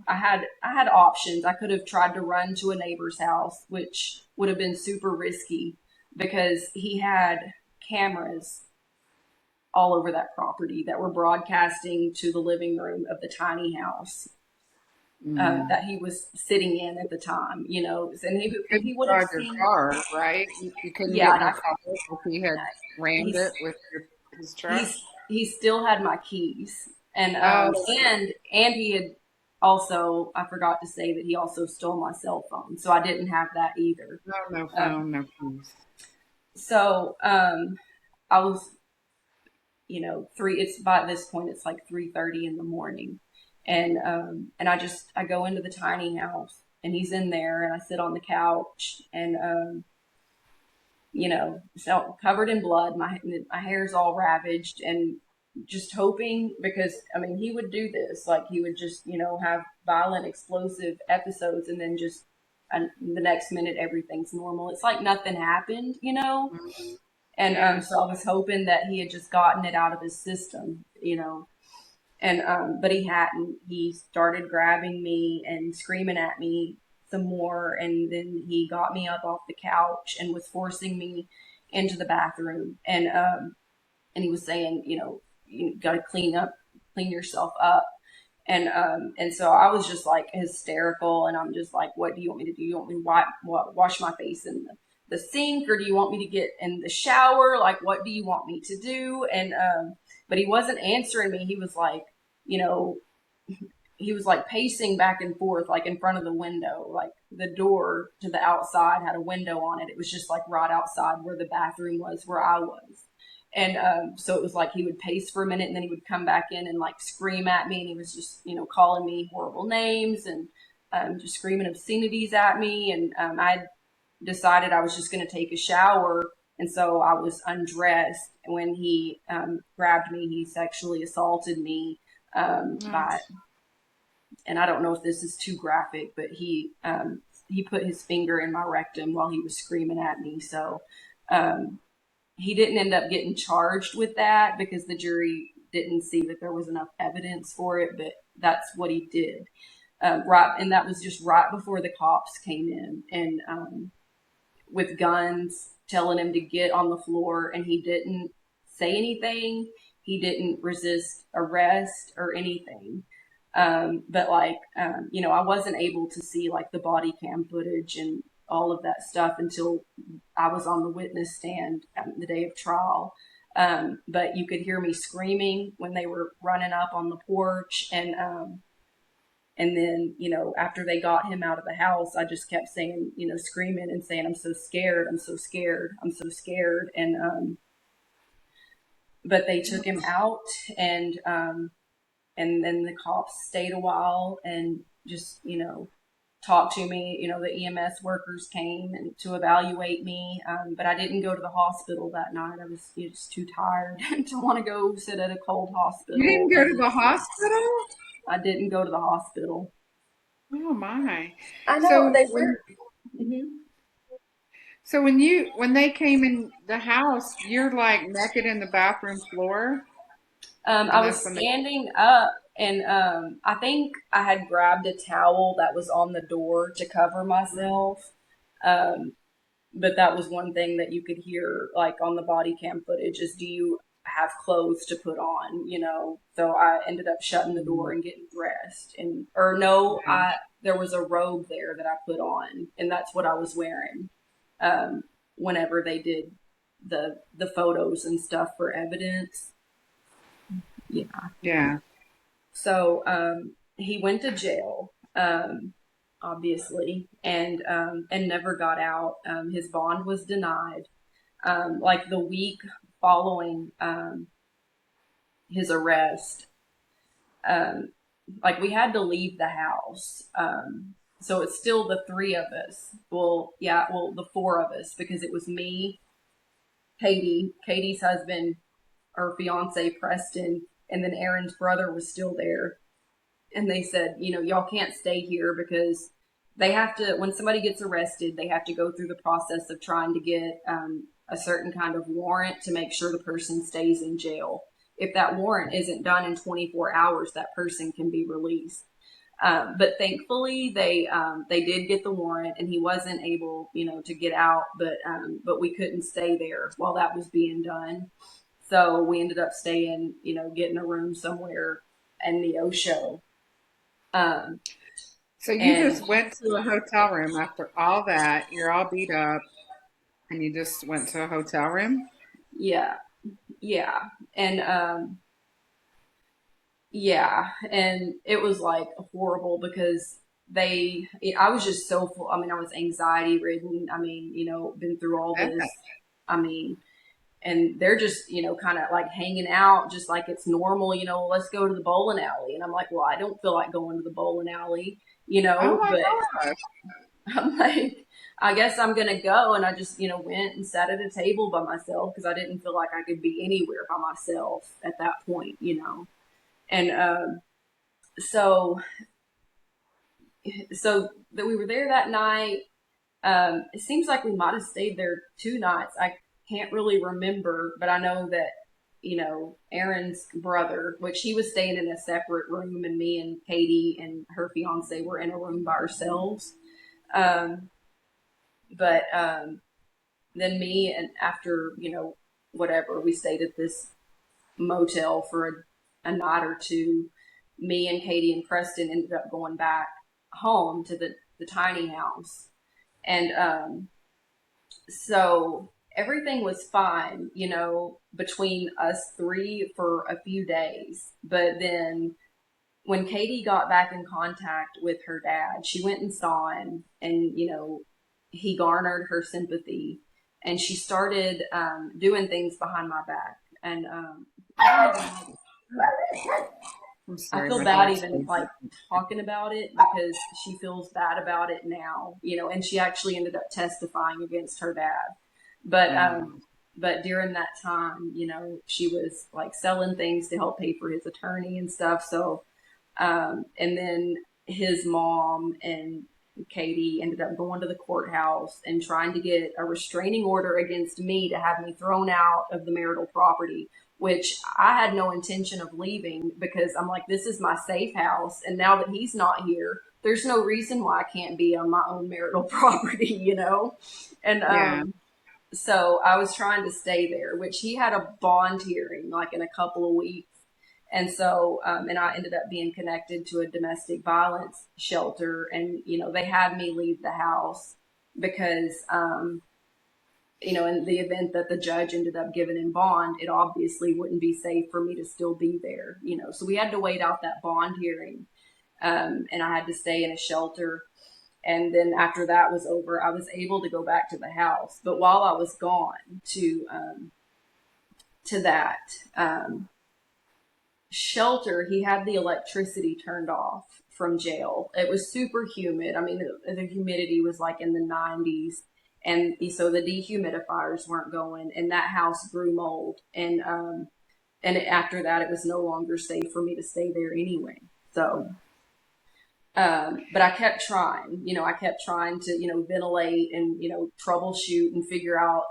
S2: had options. I could have tried to run to a neighbor's house, which would have been super risky because he had cameras all over that property that were broadcasting to the living room of the tiny house
S1: Mm.
S2: that he was sitting in at the time, and he
S1: Couldn't
S2: would have
S1: drive your
S2: seen,
S1: car, right? You couldn't
S2: yeah,
S1: get in
S2: and
S1: your car if he had rammed
S2: he's
S1: it with his truck.
S2: he still had my keys, and
S1: Oh,
S2: and he had also, I forgot to say that he also stole my cell phone, so I didn't have that either.
S1: no, no
S2: Um,
S1: phone, no keys.
S2: so I was, three. It's by this point, it's like 3:30 in the morning, and I go into the tiny house, and he's in there, and I sit on the couch, and so covered in blood. My hair's all ravaged, and just hoping because he would do this, like he would just have violent, explosive episodes, and then just the next minute everything's normal. It's like nothing happened.
S1: Mhm.
S2: And
S1: Yeah.
S2: so I was hoping that he had just gotten it out of his system. And but he hadn't. He started grabbing me and screaming at me some more, and then he got me up off the couch and was forcing me into the bathroom. And he was saying, you got to clean yourself up. And so I was just like hysterical, and I'm just like, what do you want me to do? You want me to wash my face in the sink, or do you want me to get in the shower? Like, what do you want me to do? And but he wasn't answering me. You know, he was like pacing back and forth, like in front of the window, like the door to the outside had a window on it. It was just like right outside where the bathroom was, where I was. And so it was like he would pace for a minute and then he would come back in and like scream at me. And he was just, calling me horrible names. And just screaming obscenities at me. And I decided I was just going to take a shower. And so I was undressed. And when he grabbed me, he sexually assaulted me
S1: Oh,
S2: by, and I don't know if this is too graphic, but he put his finger in my rectum while he was screaming at me. So um, he didn't end up getting charged with that because the jury didn't see that there was enough evidence for it, but that's what he did. Right, and that was just right before the cops came in, and with guns, telling him to get on the floor, and he didn't say anything. He didn't resist arrest or anything. But like, I wasn't able to see like the body cam footage and all of that stuff until I was on the witness stand the day of trial. But you could hear me screaming when they were running up on the porch, and then, after they got him out of the house, I just kept saying, screaming and saying, I'm so scared, I'm so scared, I'm so scared. But they took him out, and then the cops stayed a while and just, talked to me. The EMS workers came and to evaluate me. But I didn't go to the hospital that night. I was just too tired to want to go sit at a cold
S1: you
S2: hospital.
S1: didn't go to the hospital?
S2: I didn't go to the hospital.
S1: Oh my.
S2: I know
S1: So
S2: they
S1: when
S2: were. Mhm.
S1: so when they came in the house, you're like naked in the bathroom floor,
S2: I
S1: and
S2: was
S1: that's when they.
S2: standing up, and I think I had grabbed a towel that was on the door to cover myself. Um, but that was one thing that you could hear, like on the body cam footage, is do you have clothes to put on? So I ended up shutting the door and getting dressed, and or no,
S1: Yeah.
S2: I there was a robe there that I put on, and that's what I was wearing. Um, Whenever they did the photos and stuff for evidence. Yeah.
S1: Yeah.
S2: So he went to jail, obviously, and never got out. His bond was denied. Like the week following his arrest, um, like we had to leave the house. So it's still the three of us. Well, yeah, well, the four of us, because it was me, Katie's husband, or fiance Preston, and then Aaron's brother was still there. And they said, y'all can't stay here because they have to, when somebody gets arrested, they have to go through the process of trying to get a certain kind of warrant to make sure the person stays in jail. If that warrant isn't done in 24 hours, that person can be released. But thankfully, they did get the warrant, and he wasn't able, to get out. But we couldn't stay there while that was being done. So we ended up staying, getting a room somewhere in the Osho. Um,
S1: So you
S2: and
S1: just went to a hotel room after all that. You're all beat up, and you just went to a hotel room.
S2: yeah, yeah, and yeah, and it was like horrible because I was just so full. I mean, I was anxiety ridden. I mean, been through all
S1: Yeah.
S2: this. I mean, and they're just, kind of like hanging out just like it's normal, let's go to the bowling alley. And I'm like, well, I don't feel like going to the bowling alley,
S1: Oh my
S2: but
S1: gosh.
S2: I'm like, I guess I'm gonna go, and I just, went and sat at a table by myself because I didn't feel like I could be anywhere by myself at that point. And so, so that we were there that night. It seems like we might have stayed there 2 nights. I can't really remember, but I know that Aaron's brother, which he was staying in a separate room, and me and Katie and her fiance were in a room by ourselves. Um, but then me and after, whatever, we stayed at this motel for a night or two. Me and Katie and Preston ended up going back home to the tiny house. And so everything was fine, between us three for a few days. But then when Katie got back in contact with her dad, she went and saw him, and he garnered her sympathy, and she started doing things behind my back. And I don't even know.
S1: I'm
S2: I
S1: sorry,
S2: feel
S1: my
S2: bad
S1: dog's
S2: even
S1: face.
S2: like talking about it because she feels bad about it now, and she actually ended up testifying against her dad. But
S1: Um,
S2: but during that time, she was like selling things to help pay for his attorney and stuff. So and then his mom and Katie ended up going to the courthouse and trying to get a restraining order against me to have me thrown out of the marital property, which I had no intention of leaving because I'm like, this is my safe house. And now that he's not here, there's no reason why I can't be on my own marital property. And
S1: yeah.
S2: so I was trying to stay there, which he had a bond hearing like in a couple of weeks. And so, and I ended up being connected to a domestic violence shelter. And, they had me leave the house because, in the event that the judge ended up giving in bond, it obviously wouldn't be safe for me to still be there. So we had to wait out that bond hearing. And I had to stay in a shelter. And then after that was over, I was able to go back to the house. But while I was gone to that, shelter, he had the electricity turned off from jail. It was super humid. I mean, the humidity was like in the 90s. And so the dehumidifiers weren't going, and that house grew mold. And after that, it was no longer safe for me to stay there anyway. So, but I kept trying. I kept trying to, ventilate and troubleshoot and figure out,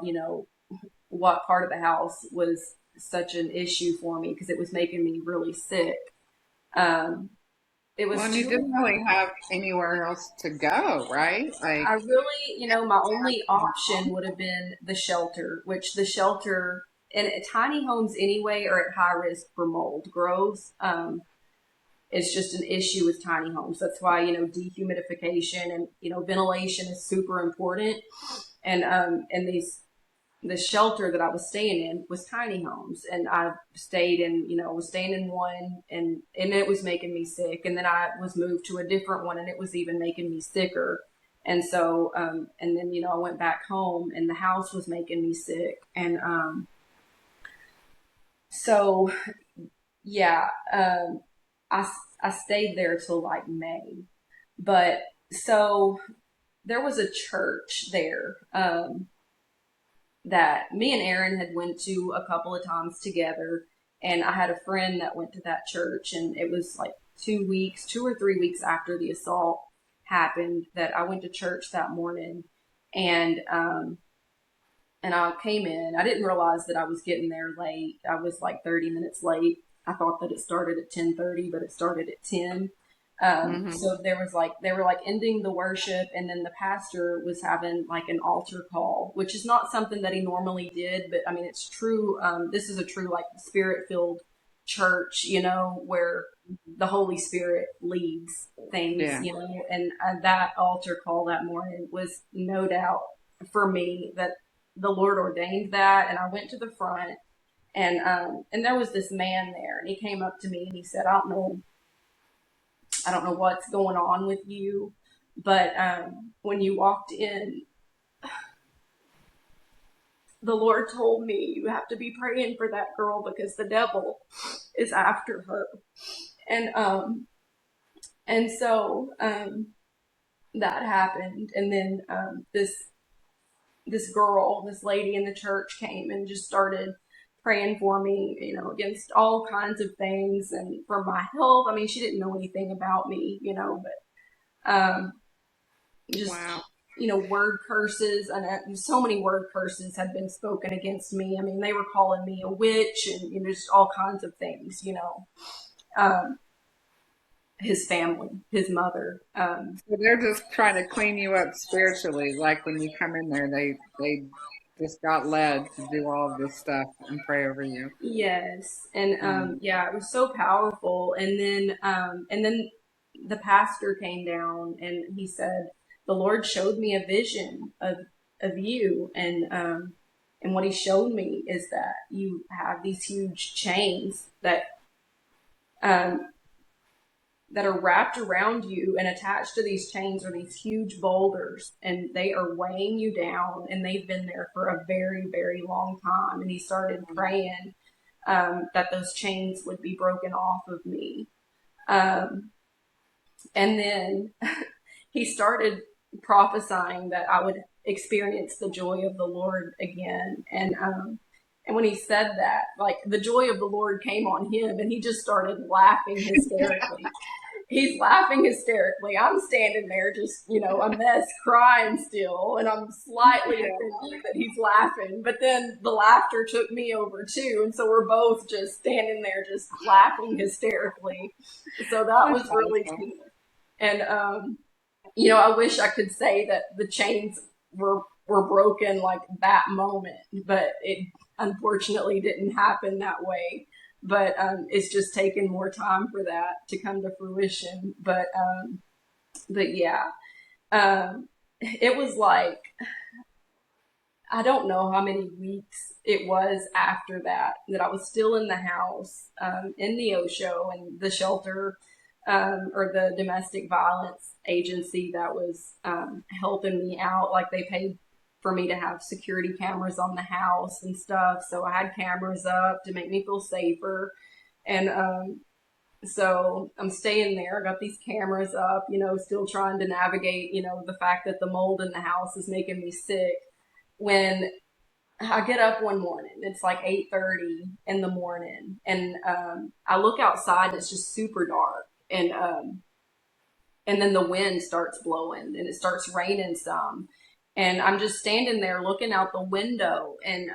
S2: what part of the house was such an issue for me because it was making me really sick. Um, it
S1: Well,
S2: was
S1: and you
S2: two.
S1: didn't really have anywhere else to go, right? Like,
S2: I really, my only option would have been the shelter, which the shelter and tiny homes anyway are at high risk for mold growth. It's just an issue with tiny homes. That's why, dehumidification and, ventilation is super important. And the shelter that I was staying in was tiny homes, and I stayed in, was staying in one, and it was making me sick. And then I was moved to a different one, and it was even making me sicker. And so, and then I went back home, and the house was making me sick. And so, yeah, I I stayed there till like May, but so there was a church there. That me and Aaron had went to a couple of times together, and I had a friend that went to that church, and it was like 2 weeks, 2 or 3 weeks after the assault happened that I went to church that morning, and I came in. I didn't realize that I was getting there late. I was like 30 minutes late. I thought that it started at 10:30, but it started at 10.
S1: hmm
S2: So there was like they were like ending the worship, and then the pastor was having like an altar call, which is not something that he normally did, but I mean it's true. This is a true like spirit filled church, where the Holy Spirit leads things,
S1: yeah.
S2: and that altar call that morning was no doubt for me that the Lord ordained that. And I went to the front, and there was this man there, and he came up to me and he said, I don't know what's going on with you, but when you walked in, the Lord told me you have to be praying for that girl because the devil is after her. And so that happened, and then this girl, this lady in the church came and just started praying for me, against all kinds of things and for my health. I mean, she didn't know anything about me, but just
S1: Wow.
S2: word curses, and so many word curses had been spoken against me. I mean, they were calling me a witch and just all kinds of things. Um, his family, his mother.
S1: So they're just trying to clean you up spiritually. Like when you come in there, they just got led to do all of this stuff and pray over you.
S2: Yes, and
S1: Mm.
S2: yeah, it was so powerful. And then the pastor came down and he said, "The Lord showed me a vision of you, and what He showed me is that you have these huge chains um, that are wrapped around you, and attached to these chains are these huge boulders, and they are weighing you down, and they've been there for a very, very long time." And he started praying that those chains would be broken off of me. Um, and then he started prophesying that I would experience the joy of the Lord again. And when he said that, like the joy of the Lord came on him and he just started laughing hysterically. He's laughing hysterically. I'm standing there just, a mess, crying still, and I'm slightly offended that he's laughing. But then the laughter took me over too, and so we're both just standing there just laughing hysterically. So that
S1: That's
S2: was really
S1: awesome.
S2: cool. And I wish I could say that the chains were broken like that moment, but it unfortunately didn't happen that way. But it's just taken more time for that to come to fruition. But yeah, it was like I don't know how many weeks it was after that I was still in the house, in the Osho and the shelter, or the domestic violence agency that was helping me out. Like they paid for me to have security cameras on the house and stuff. So I had cameras up to make me feel safer. And so I'm staying there. I got these cameras up, still trying to navigate, the fact that the mold in the house is making me sick. When I get up one morning, it's like 8:30 in the morning, and I look outside and it's just super dark. And then the wind starts blowing and it starts raining some. And I'm just standing there looking out the window, and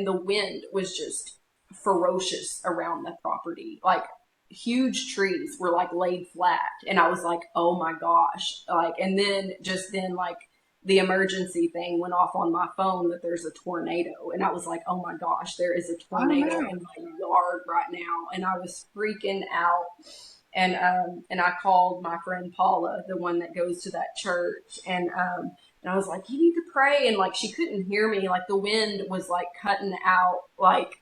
S2: the wind was just ferocious around the property. Like huge trees were like laid flat, and I was like, "Oh my gosh!" Like, and then like the emergency thing went off on my phone that there's a tornado, and I was like, "Oh my gosh, there is a
S1: Oh
S2: tornado
S1: no.
S2: in my yard right now," and I was freaking out. And I called my friend Paula, the one that goes to that church, and I was like, "You need to pray," and like she couldn't hear me, like the wind was like cutting out like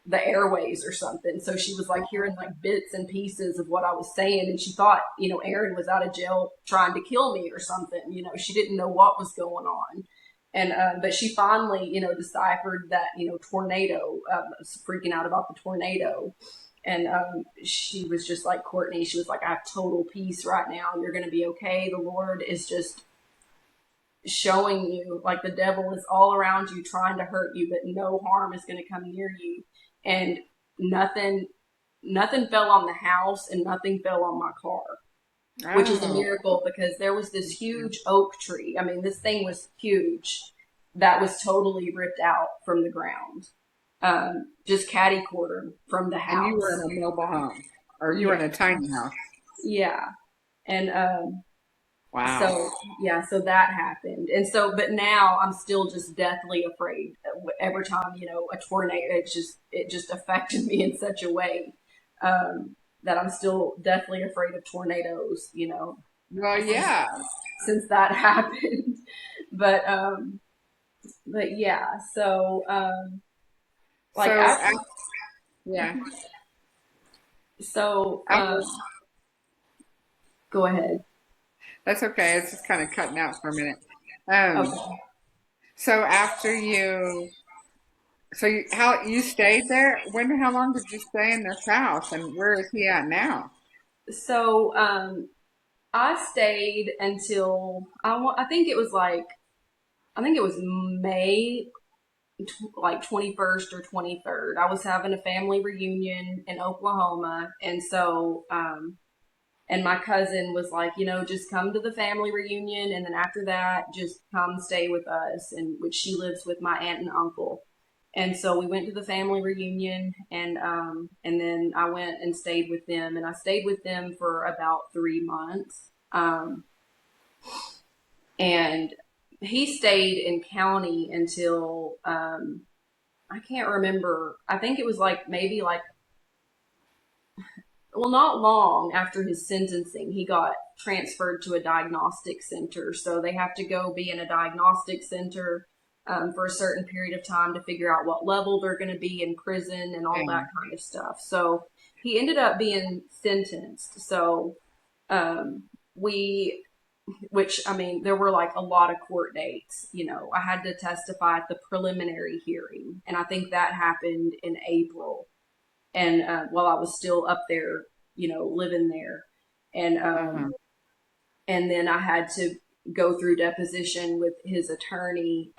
S2: the airways or something. So she was like hearing like bits and pieces of what I was saying, and she thought, Aaron was out of jail trying to kill me or something. She didn't know what was going on. And but she finally, deciphered that, tornado. Was freaking out about the tornado, and she was just like, Courtney, she was like, I have total peace right now. You're going to be okay. The Lord is just showing you, like, the devil is all around you trying to hurt you, but no harm is going to come near you. And nothing, nothing fell on the house and nothing fell on my car, which is a
S1: Oh,
S2: miracle because there was this huge oak tree. I mean, this thing was huge that was totally ripped out from the ground, just catty cornered from the
S1: and you were
S2: house.
S1: in a mobile home, or you were
S2: Yeah,
S1: in a tiny house.
S2: yeah. And
S1: Wow.
S2: so yeah, so that happened. And so, but now I'm still just deathly afraid. Every time, a tornado, it just affected me in such a way, that I'm still deathly afraid of tornadoes,
S1: Well,
S2: since
S1: yeah.
S2: since that happened. But but yeah, so like
S1: So,
S2: after,
S1: yeah.
S2: so
S1: After,
S2: go ahead.
S1: that's okay. It's just kind of cutting out for a minute. Um,
S2: Okay.
S1: so after you, so how you stayed there? How long did you stay in this house, and where is he at now?
S2: So I stayed until I think it was like I think it was May, like 21st or 23rd. I was having a family reunion in Oklahoma, and so and my cousin was like, just come to the family reunion, and then after that, just come stay with us, and which she lives with my aunt and uncle. And so we went to the family reunion, and then I went and stayed with them, and I stayed with them for about 3 months. And he stayed in county until I can't remember. I think it was like maybe like, well, not long after his sentencing, he got transferred to a diagnostic center. So they have to go be in a diagnostic center, for a certain period of time to figure out what level they're going to be in prison and all that
S1: And
S2: kind of stuff. So he ended up being sentenced. So we which I mean, there were like a lot of court dates. I had to testify at the preliminary hearing, and I think that happened in April. And while I was still up there living there. And
S1: Uh-huh.
S2: and then I had to go through deposition with his attorney,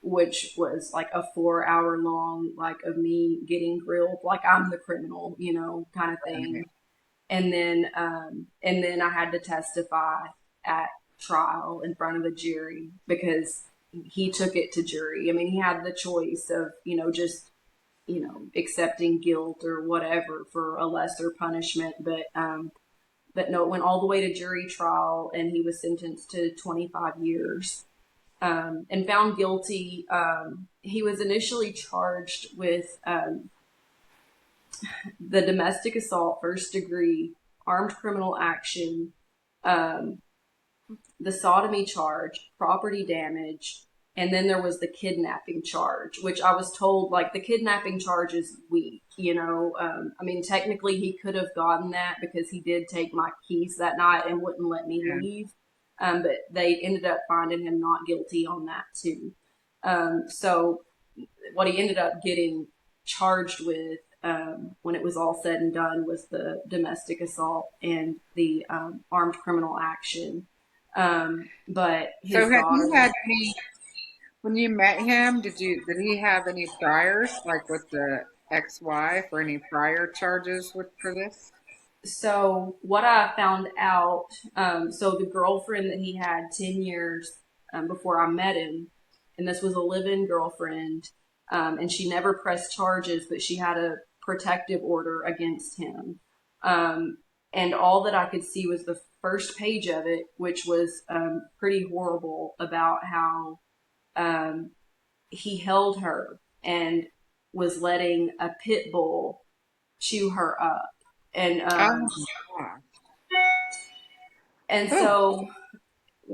S2: which was like a 4 hour long, like of me getting grilled, like I'm the criminal, kind of thing.
S1: Right.
S2: And then I had to testify at trial in front of a jury because he took it to jury. I mean, he had the choice of, just accepting guilt or whatever for a lesser punishment, but no, it went all the way to jury trial, and he was sentenced to 25 years, and found guilty. He was initially charged with the domestic assault, first degree, armed criminal action, um, the sodomy charge, property damage, and then there was the kidnapping charge, which I was told, like, the kidnapping charge is weak. I mean, technically he could have gotten that because he did take my keys that night and wouldn't let me
S1: Yeah.
S2: leave. But they ended up finding him not guilty on that too. So what he ended up getting charged with, when it was all said and done, was the domestic assault and the armed criminal action. But
S1: So
S2: his
S1: have you
S2: daughter,
S1: had any, when you met him, did he have any priors, like with the ex-wife, or any prior charges for this?
S2: so what I found out, so the girlfriend that he had 10 years before I met him, and this was a live-in girlfriend, and she never pressed charges, but she had a protective order against him. Um, and all that I could see was the first page of it, which was pretty horrible about how um, he held her and was letting a pit bull chew her up. And
S1: Oh,
S2: um,
S1: gosh.
S2: and
S1: Oh,
S2: so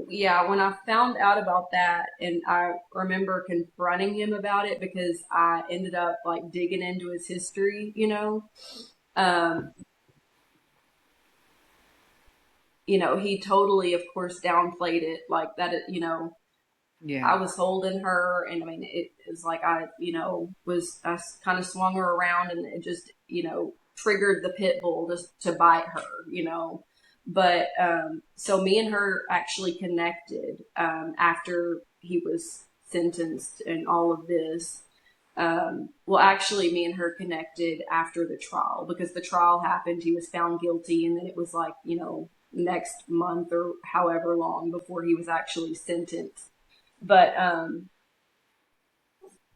S2: yeah, when I found out about that, and I remember confronting him about it because I ended up like digging into his history, um, he totally, of course, downplayed it, like that. I
S1: yeah.
S2: was holding her, and I mean, it was like I kind of swung her around, and it just, triggered the pit bull just to bite her, But so me and her actually connected after he was sentenced and all of this. Well, actually, me and her connected after the trial because the trial happened. He was found guilty, and then it was like, next month or however long before he was actually sentenced. But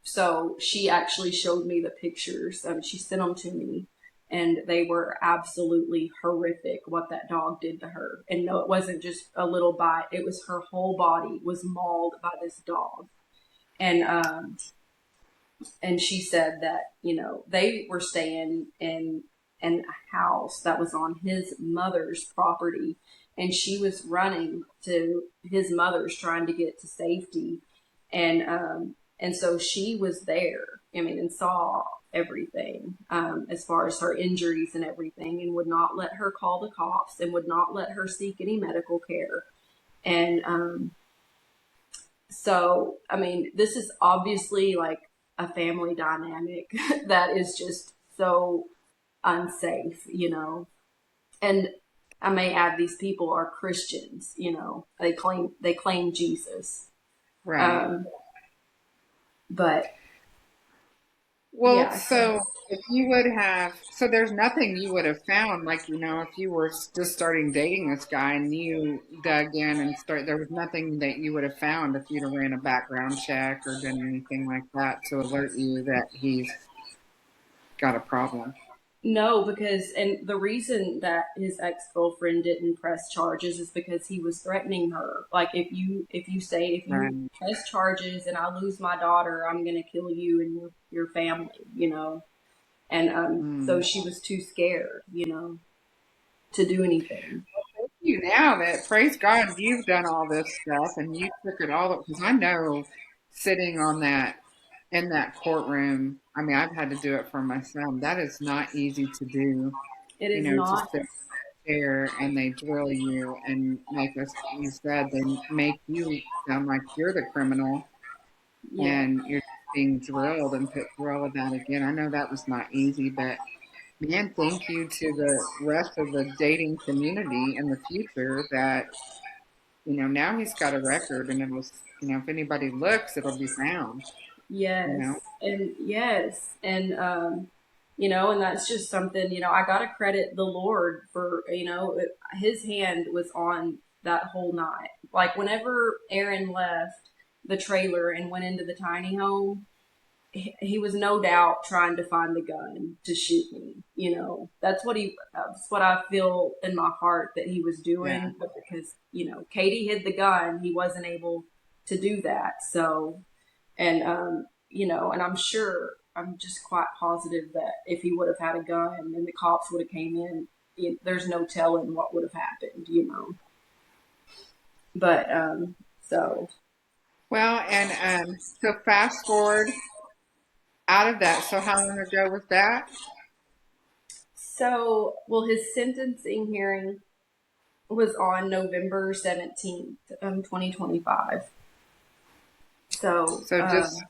S2: so she actually showed me the pictures. She sent them to me, and they were absolutely horrific. What that dog did to her, and no, it wasn't just a little bite. It was her whole body was mauled by this dog, and she said that they were staying in a house that was on his mother's property, and she was running to his mother's trying to get to safety, and so she was there. I mean, and saw everything as far as her injuries and everything, and would not let her call the cops and would not let her seek any medical care. And so, I mean, this is obviously like a family dynamic that is just so unsafe, And I may add, these people are Christians, they claim Jesus.
S1: Right.
S2: Um, but
S1: Well,
S2: yeah, so
S1: so if you would have, so there's nothing you would have found, like, if you were just starting dating this guy and you dug in and there was nothing that you would have found if you'd have ran a background check or done anything like that to alert you that he's got a problem.
S2: no, because and the reason that his ex girlfriend didn't press charges is because he was threatening her. Like, if you
S1: Right.
S2: press charges and I lose my daughter, I'm gonna kill you and your family. And so
S1: Mm.
S2: she was too scared, to do anything.
S1: You now that, praise God, you've done all this stuff and you took it all up, because I know sitting on that in that courtroom, I mean, I've had to do it for my son. That is not easy to do,
S2: It is
S1: to
S2: not.
S1: sit there and they drill you and make us, you said, they make you sound like you're the criminal
S2: Yeah.
S1: and you're being drilled and put through all of that again. I know that was not easy, but Man, thank you to the rest of the dating community in the future that, now he's got a record and if anybody looks, it'll be found, you
S2: Yes,
S1: know.
S2: and that's just something, I gotta credit the Lord for, his hand was on that whole night. Like whenever Aaron left the trailer and went into the tiny home, he was no doubt trying to find the gun to shoot me. That's what I feel in my heart that he was
S1: Yeah.
S2: doing. But because Katie hid the gun, he wasn't able to do that. So, and I'm sure, I'm just quite positive that if he would have had a gun and the cops would have came in, there's no telling what would have happened. But so
S1: Well, and so fast forward out of that. So how long ago was that?
S2: well, his sentencing hearing was on November 17th, 2025. So,
S1: So just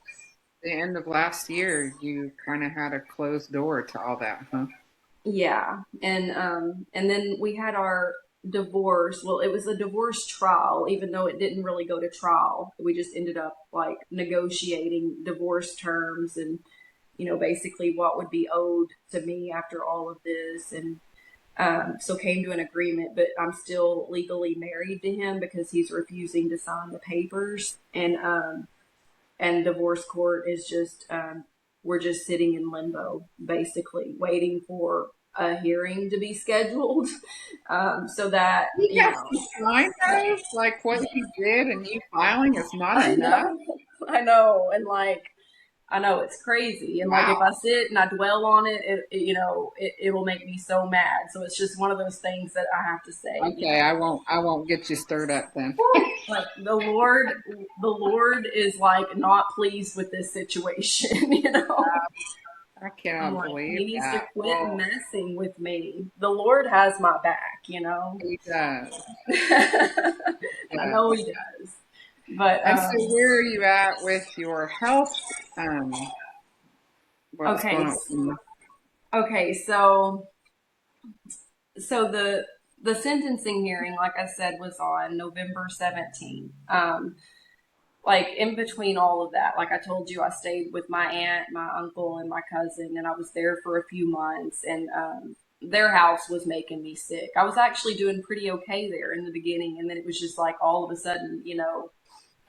S1: the end of last year, you kind of had a closed door to all that, huh?
S2: yeah. And then we had our divorce. Well, it was a divorce trial, even though it didn't really go to trial. We just ended up like negotiating divorce terms and, basically what would be owed to me after all of this. And so came to an agreement, but I'm still legally married to him because he's refusing to sign the papers. And divorce court is just we're just sitting in limbo, basically waiting for a hearing to be scheduled, so that
S1: You got some time though. Like what he did and you filing is not
S2: I
S1: enough.
S2: know, I know, and like I know it's crazy, and like if I
S1: Wow.
S2: sit and I dwell on it, it will make me so mad. So it's just one of those things that I have to say,
S1: Okay, I won't get you stirred up then.
S2: like the Lord is like not pleased with this situation.
S1: I
S2: I'm
S1: cannot
S2: like,
S1: believe
S2: he needs to
S1: that.
S2: quit
S1: Well,
S2: messing with me. The Lord has my back.
S1: he does.
S2: I know
S1: Yes.
S2: he does. But
S1: And so where are you at with your health? What's
S2: okay,
S1: going on?
S2: okay, so the sentencing hearing, like I said, was on November 17th. Like in between all of that, like I told you, I stayed with my aunt, my uncle, and my cousin, and I was there for a few months. And their house was making me sick. I was actually doing pretty okay there in the beginning, and then it was just like all of a sudden.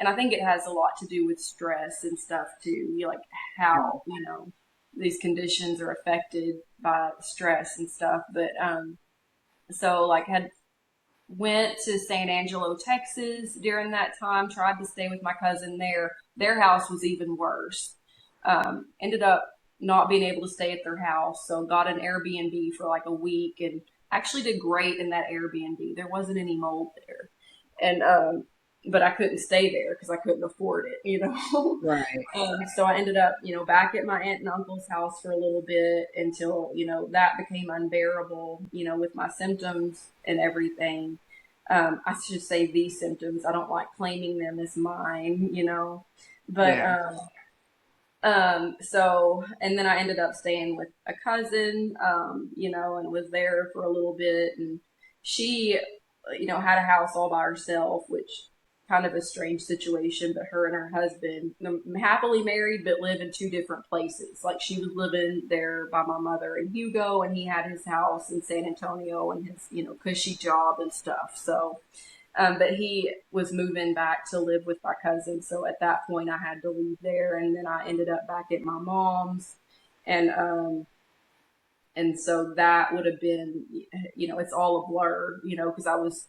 S2: And I think it has a lot to do with stress and stuff too. Like how these conditions are affected by stress and stuff. But so like had went to San Angelo, Texas during that time, tried to stay with my cousin there. Their house was even worse. Ended up not being able to stay at their house, so got an Airbnb for like a week and actually did great in that Airbnb. There wasn't any mold there. And but I couldn't stay there because I couldn't afford it.
S1: Right.
S2: So I ended up, back at my aunt and uncle's house for a little bit until, that became unbearable, with my symptoms and everything. I should say these symptoms. I don't like claiming them as mine. But
S1: Yeah.
S2: so and then I ended up staying with a cousin, and was there for a little bit, and she, had a house all by herself, which kind of a strange situation, but her and her husband happily married but live in two different places. Like she was living there by my mother in Hugo, and he had his house in San Antonio and his cushy job and stuff. So but he was moving back to live with my cousin. So at that point, I had to leave there, and then I ended up back at my mom's, and so that would have been, it's all a blur, because I was,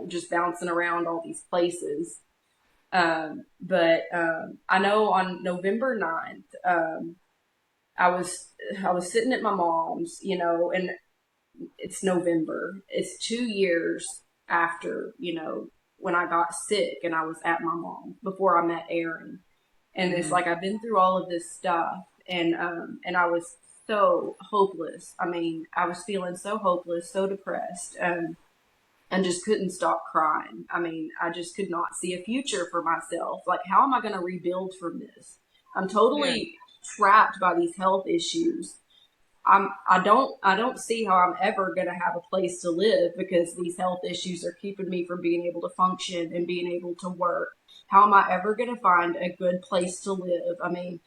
S2: just bouncing around all these places. But I know on November 9th, I was sitting at my mom's, and it's November. It's 2 years after, when I got sick and I was at my mom before I met Aaron. And it's
S1: Hmm.
S2: like I've been through all of this stuff, and I was so hopeless. I mean, I was feeling so hopeless, so depressed, and just couldn't stop crying. I mean, I just could not see a future for myself. Like, how am I going to rebuild from this? I'm
S1: Yeah.
S2: totally trapped by these health issues. I don't see how I'm ever going to have a place to live because these health issues are keeping me from being able to function and being able to work. How am I ever going to find a good place to live? I mean,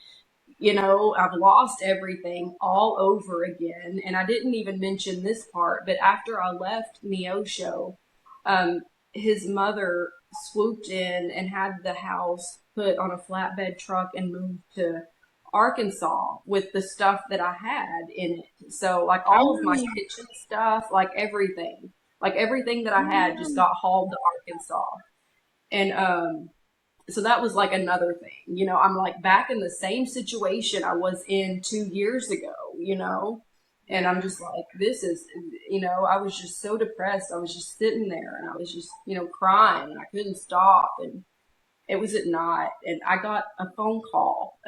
S2: I've lost everything all over again. And I didn't even mention this part, but after I left Neosho, um, his mother swooped in and had the house put on a flatbed truck and moved to Arkansas with the stuff that I had in it. So, like all of my
S1: Oh,
S2: kitchen stuff, like everything that I had just got hauled to Arkansas. And so that was like another thing. I'm like back in the same situation I was in 2 years ago, and I'm just like, this is, I was just so depressed. I was just sitting there and I was just, crying and I couldn't stop. And it was at night and I got a phone call.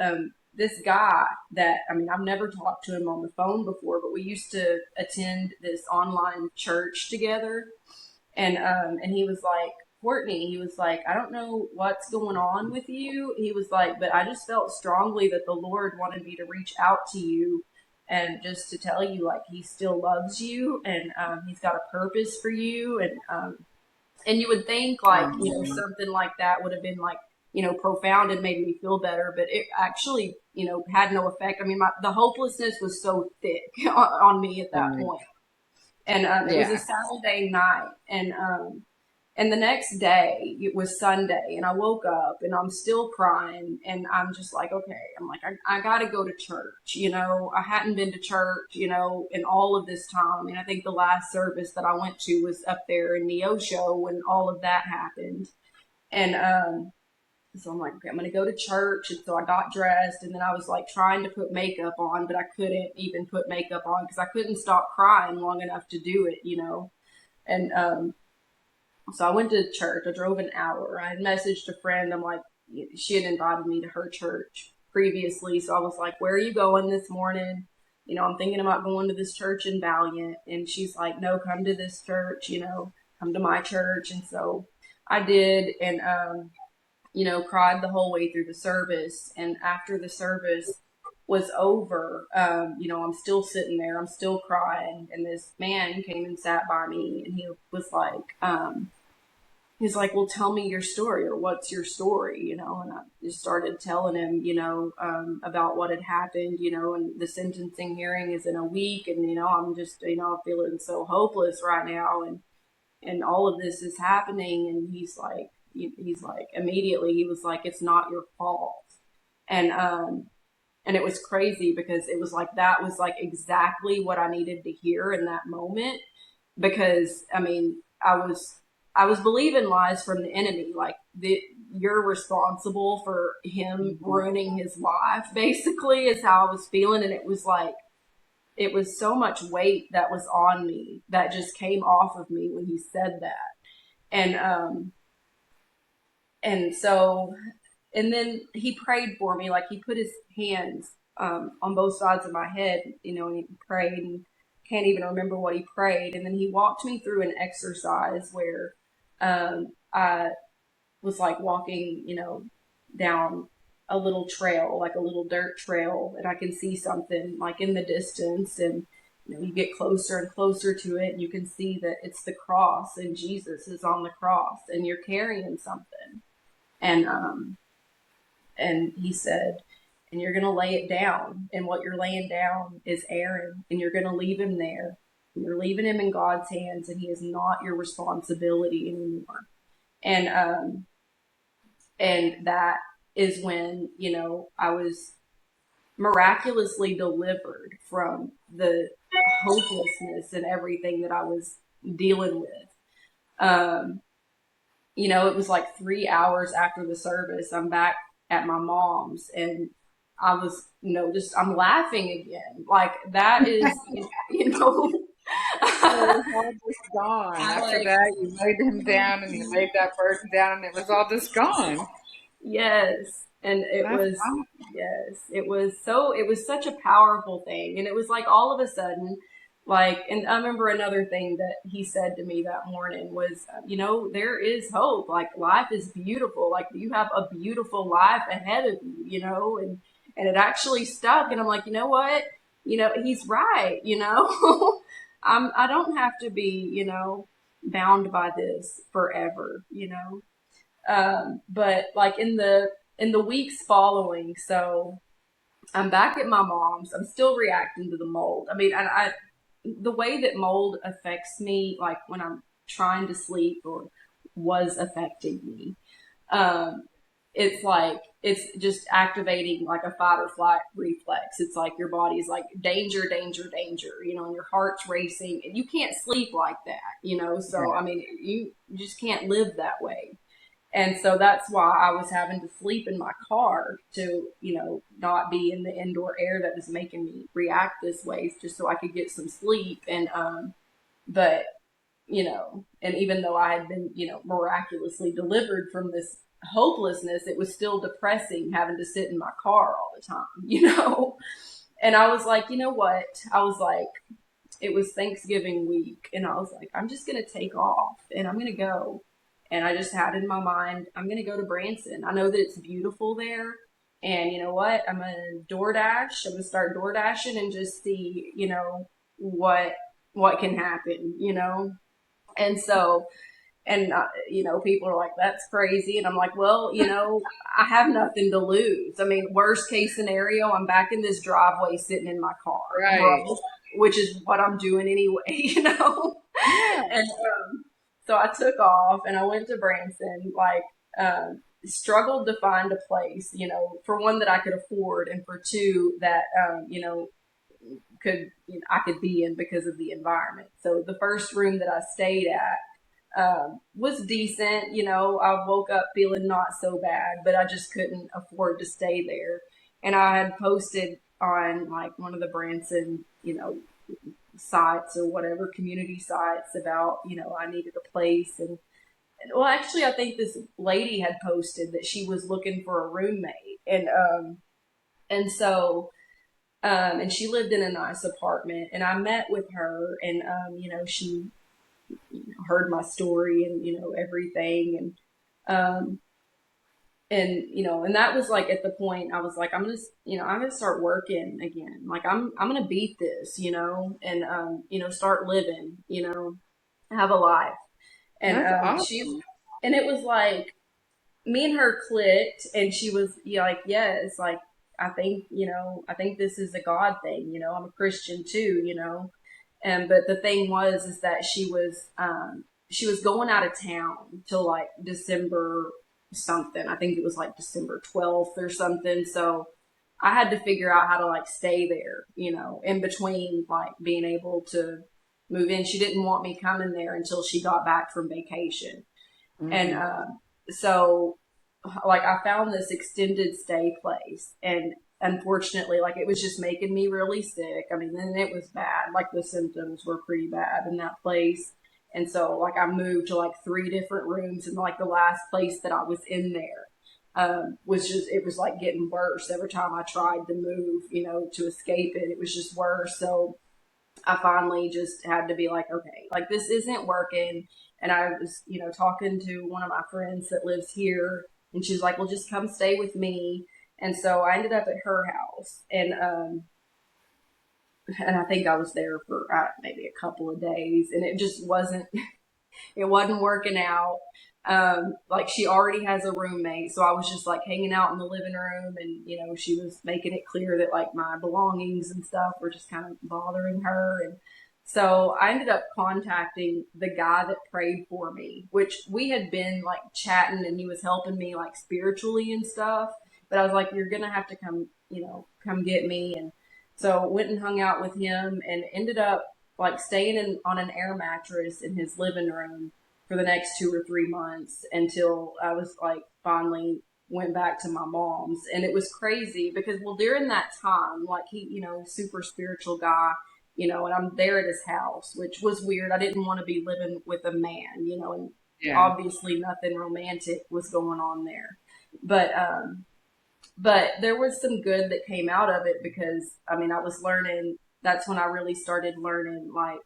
S2: This guy that, I mean, I've never talked to him on the phone before, but we used to attend this online church together. And he was like, Courtney, he was like, I don't know what's going on with you. He was like, but I just felt strongly that the Lord wanted me to reach out to you and just to tell you like he still loves you and he's got a purpose for you. And you would think like, something like that would have been like, profound and made me feel better, but it actually, had no effect. I mean, the hopelessness was so thick on me at that
S1: right.
S2: point. And it was a
S1: Yeah.
S2: Saturday night, and the next day it was Sunday, and I woke up and I'm still crying, and I'm just like, okay, I'm like, I got to go to church. I hadn't been to church, in all of this time. I mean, I think the last service that I went to was up there in Neosho when all of that happened, and so I'm like, okay, I'm gonna go to church. And so I got dressed, and then I was like trying to put makeup on, but I couldn't even put makeup on because I couldn't stop crying long enough to do it. And so I went to church. I drove an hour. I had messaged a friend. I'm like, she had invited me to her church previously, so I was like, where are you going this morning? I'm thinking about going to this church in Valiant. And she's like, no, come to this church. Come to my church. And so I did, and cried the whole way through the service. And after the service was over, I'm still sitting there, I'm still crying. And this man came and sat by me and was like, he's like, well, tell me your story, or what's your story, and I just started telling him, about what had happened, and the sentencing hearing is in a week. And, I'm just, feeling so hopeless right now. And all of this is happening. And he's like immediately he was like, it's not your fault. And um and it was crazy because it was like that was like exactly what I needed to hear in that moment. Because I mean, I was believing lies from the enemy, like you're responsible for him
S1: Mhm.
S2: ruining his life, basically, is how I was feeling. And it was like, it was so much weight that was on me that just came off of me when he said that. And um and so, and then he prayed for me, like he put his hands on both sides of my head, and he prayed, and can't even remember what he prayed. And then he walked me through an exercise where I was like walking, down a little trail, like a little dirt trail, and I can see something like in the distance. And you get closer and closer to it, and you can see that it's the cross, and Jesus is on the cross, and you're carrying something. And he said, and you're going to lay it down. And what you're laying down is Aaron, and you're going to leave him there. And you're leaving him in God's hands, and he is not your responsibility anymore. And that is when, I was miraculously delivered from the hopelessness and everything that I was dealing with. Um, it was like 3 hours after the service. I'm back at my mom's, and I was, just I'm laughing again. Like that is,
S1: So it was all just gone.
S2: I'm
S1: After
S2: like,
S1: that, you laid him down and you laid that burden down, and it was all just gone.
S2: yes. And it
S1: That's
S2: was, yes, it was such a powerful thing. And it was like all of a sudden, like, and I remember another thing that he said to me that morning was, there is hope. Like, life is beautiful. Like, you have a beautiful life ahead of you, and it actually stuck. And I'm like, you know what? he's right, I don't have to be, bound by this forever, but like in the weeks following, so I'm back at my mom's. I'm still reacting to the mold. I mean, the way that mold affects me, like when I'm trying to sleep or was affecting me, um, it's like it's just activating like a fight or flight reflex. It's like your body's like danger, danger, danger, and your heart's racing, and you can't sleep like that. So
S1: Right.
S2: I mean, you just can't live that way. And so that's why I was having to sleep in my car to, not be in the indoor air that was making me react this way, just so I could get some sleep. And, but, and even though I had been, miraculously delivered from this hopelessness, it was still depressing having to sit in my car all the time. And I was like, you know what? I was like, it was Thanksgiving week, and I was like, I'm just gonna take off and I'm gonna go. And I just had in my mind, I'm gonna go to Branson. I know that it's beautiful there, and you know what? I'm gonna DoorDash. I'm gonna start Door Dashing and just see, what what can happen. And so, and people are like, "That's crazy," and I'm like, "Well, I have nothing to lose. I mean, worst case scenario, I'm back in this driveway sitting in my car,
S1: Right.
S2: bro, which is what I'm doing anyway,
S1: Yeah.
S2: And so I took off and I went to Branson, like, struggled to find a place, for one that I could afford, and for two that, I could be in because of the environment. So the first room that I stayed at was decent. I woke up feeling not so bad, but I just couldn't afford to stay there. And I had posted on like one of the Branson, sites or whatever community sites about, I needed a place. And well, actually, I think this lady had posted that she was looking for a roommate. And so, and she lived in a nice apartment, and I met with her, and, she heard my story and everything, and that was like at the point I was like, I'm gonna start working again, like I'm gonna beat this, and start living, have a life. And
S1: That's
S2: she
S1: awesome.
S2: and it was like me and her clicked, and she was, like, yes, like, I think this is a God thing, I'm a Christian too, and but the thing was is that she was going out of town till like December something. I think it was like December 12th or something. So I had to figure out how to like stay there, in between like being able to move in. She didn't want me coming there until she got back from vacation. And
S1: Hmm.
S2: so like I found this extended stay place, and unfortunately, like, it was just making me really sick. I mean, then it was bad. Like, the symptoms were pretty bad in that place. And so like I moved to like three different rooms, and like the last place that I was in there was just, it was like getting worse every time I tried to move, to escape it. It was just worse. So I finally just had to be like, okay, like, this isn't working. And I was, talking to one of my friends that lives here, and she's like, well, just come stay with me. And so I ended up at her house, and I think I was there for maybe a couple of days, and it just wasn't, it wasn't working out. Like, she already has a roommate, so I was just like hanging out in the living room, and she was making it clear that like my belongings and stuff were just kind of bothering her. And so I ended up contacting the guy that prayed for me, which we had been like chatting, and he was helping me like spiritually and stuff. But I was like, you're gonna have to come, come get me. And so went and hung out with him, and ended up like staying on an air mattress in his living room for the next 2 or 3 months, until I was like finally went back to my mom's. And it was crazy because, well, during that time, like, he, super spiritual guy, and I'm there at his house, which was weird. I didn't want to be living with a man, and
S1: Yeah.
S2: obviously nothing romantic was going on there. But there was some good that came out of it, because I mean, I was learning. That's when I really started learning, like,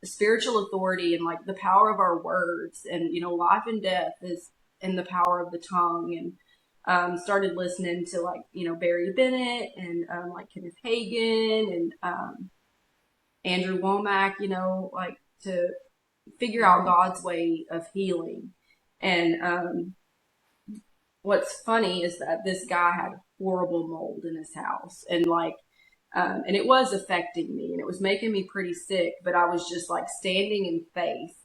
S2: spiritual authority, and like the power of our words, and life and death is in the power of the tongue. started listening to like, Barry Bennett and like Kenneth Hagin and Andrew Womack, like to figure out God's way of healing. And what's funny is that this guy had horrible mold in his house, and like, and it was affecting me, and it was making me pretty sick. But I was just like standing in faith,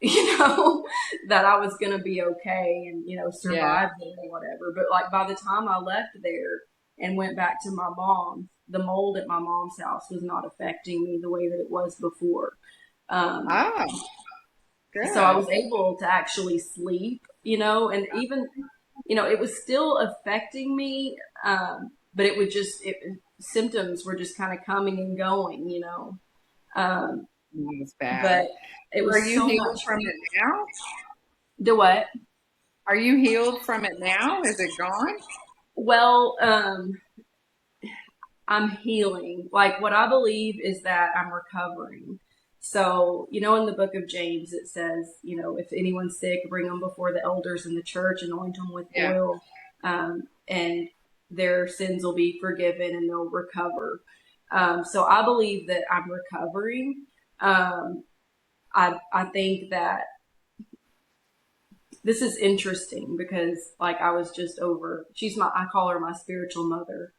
S2: that I was gonna be okay and
S1: Yeah.
S2: survive it or whatever. But like by the time I left there and went back to my mom, the mold at my mom's house was not affecting me the way that it was before. Um,
S1: Oh,
S2: so I
S1: good.
S2: was able to actually sleep, and even, it was still affecting me, but it would just, symptoms were just kind of coming and going. Um,
S1: That's bad.
S2: but it
S1: Are
S2: was
S1: you
S2: so
S1: healed
S2: much.
S1: from it now?
S2: Do what?
S1: Are you healed from it now? Is it gone?
S2: Well, I'm healing. Like what I believe is that I'm recovering. So, in the book of James, it says, if anyone's sick, bring them before the elders in the church, anoint them with
S1: Yeah.
S2: oil, and their sins will be forgiven and they'll recover. So I believe that I'm recovering. Um, I think that this is interesting because like I was just over, I call her my spiritual mother,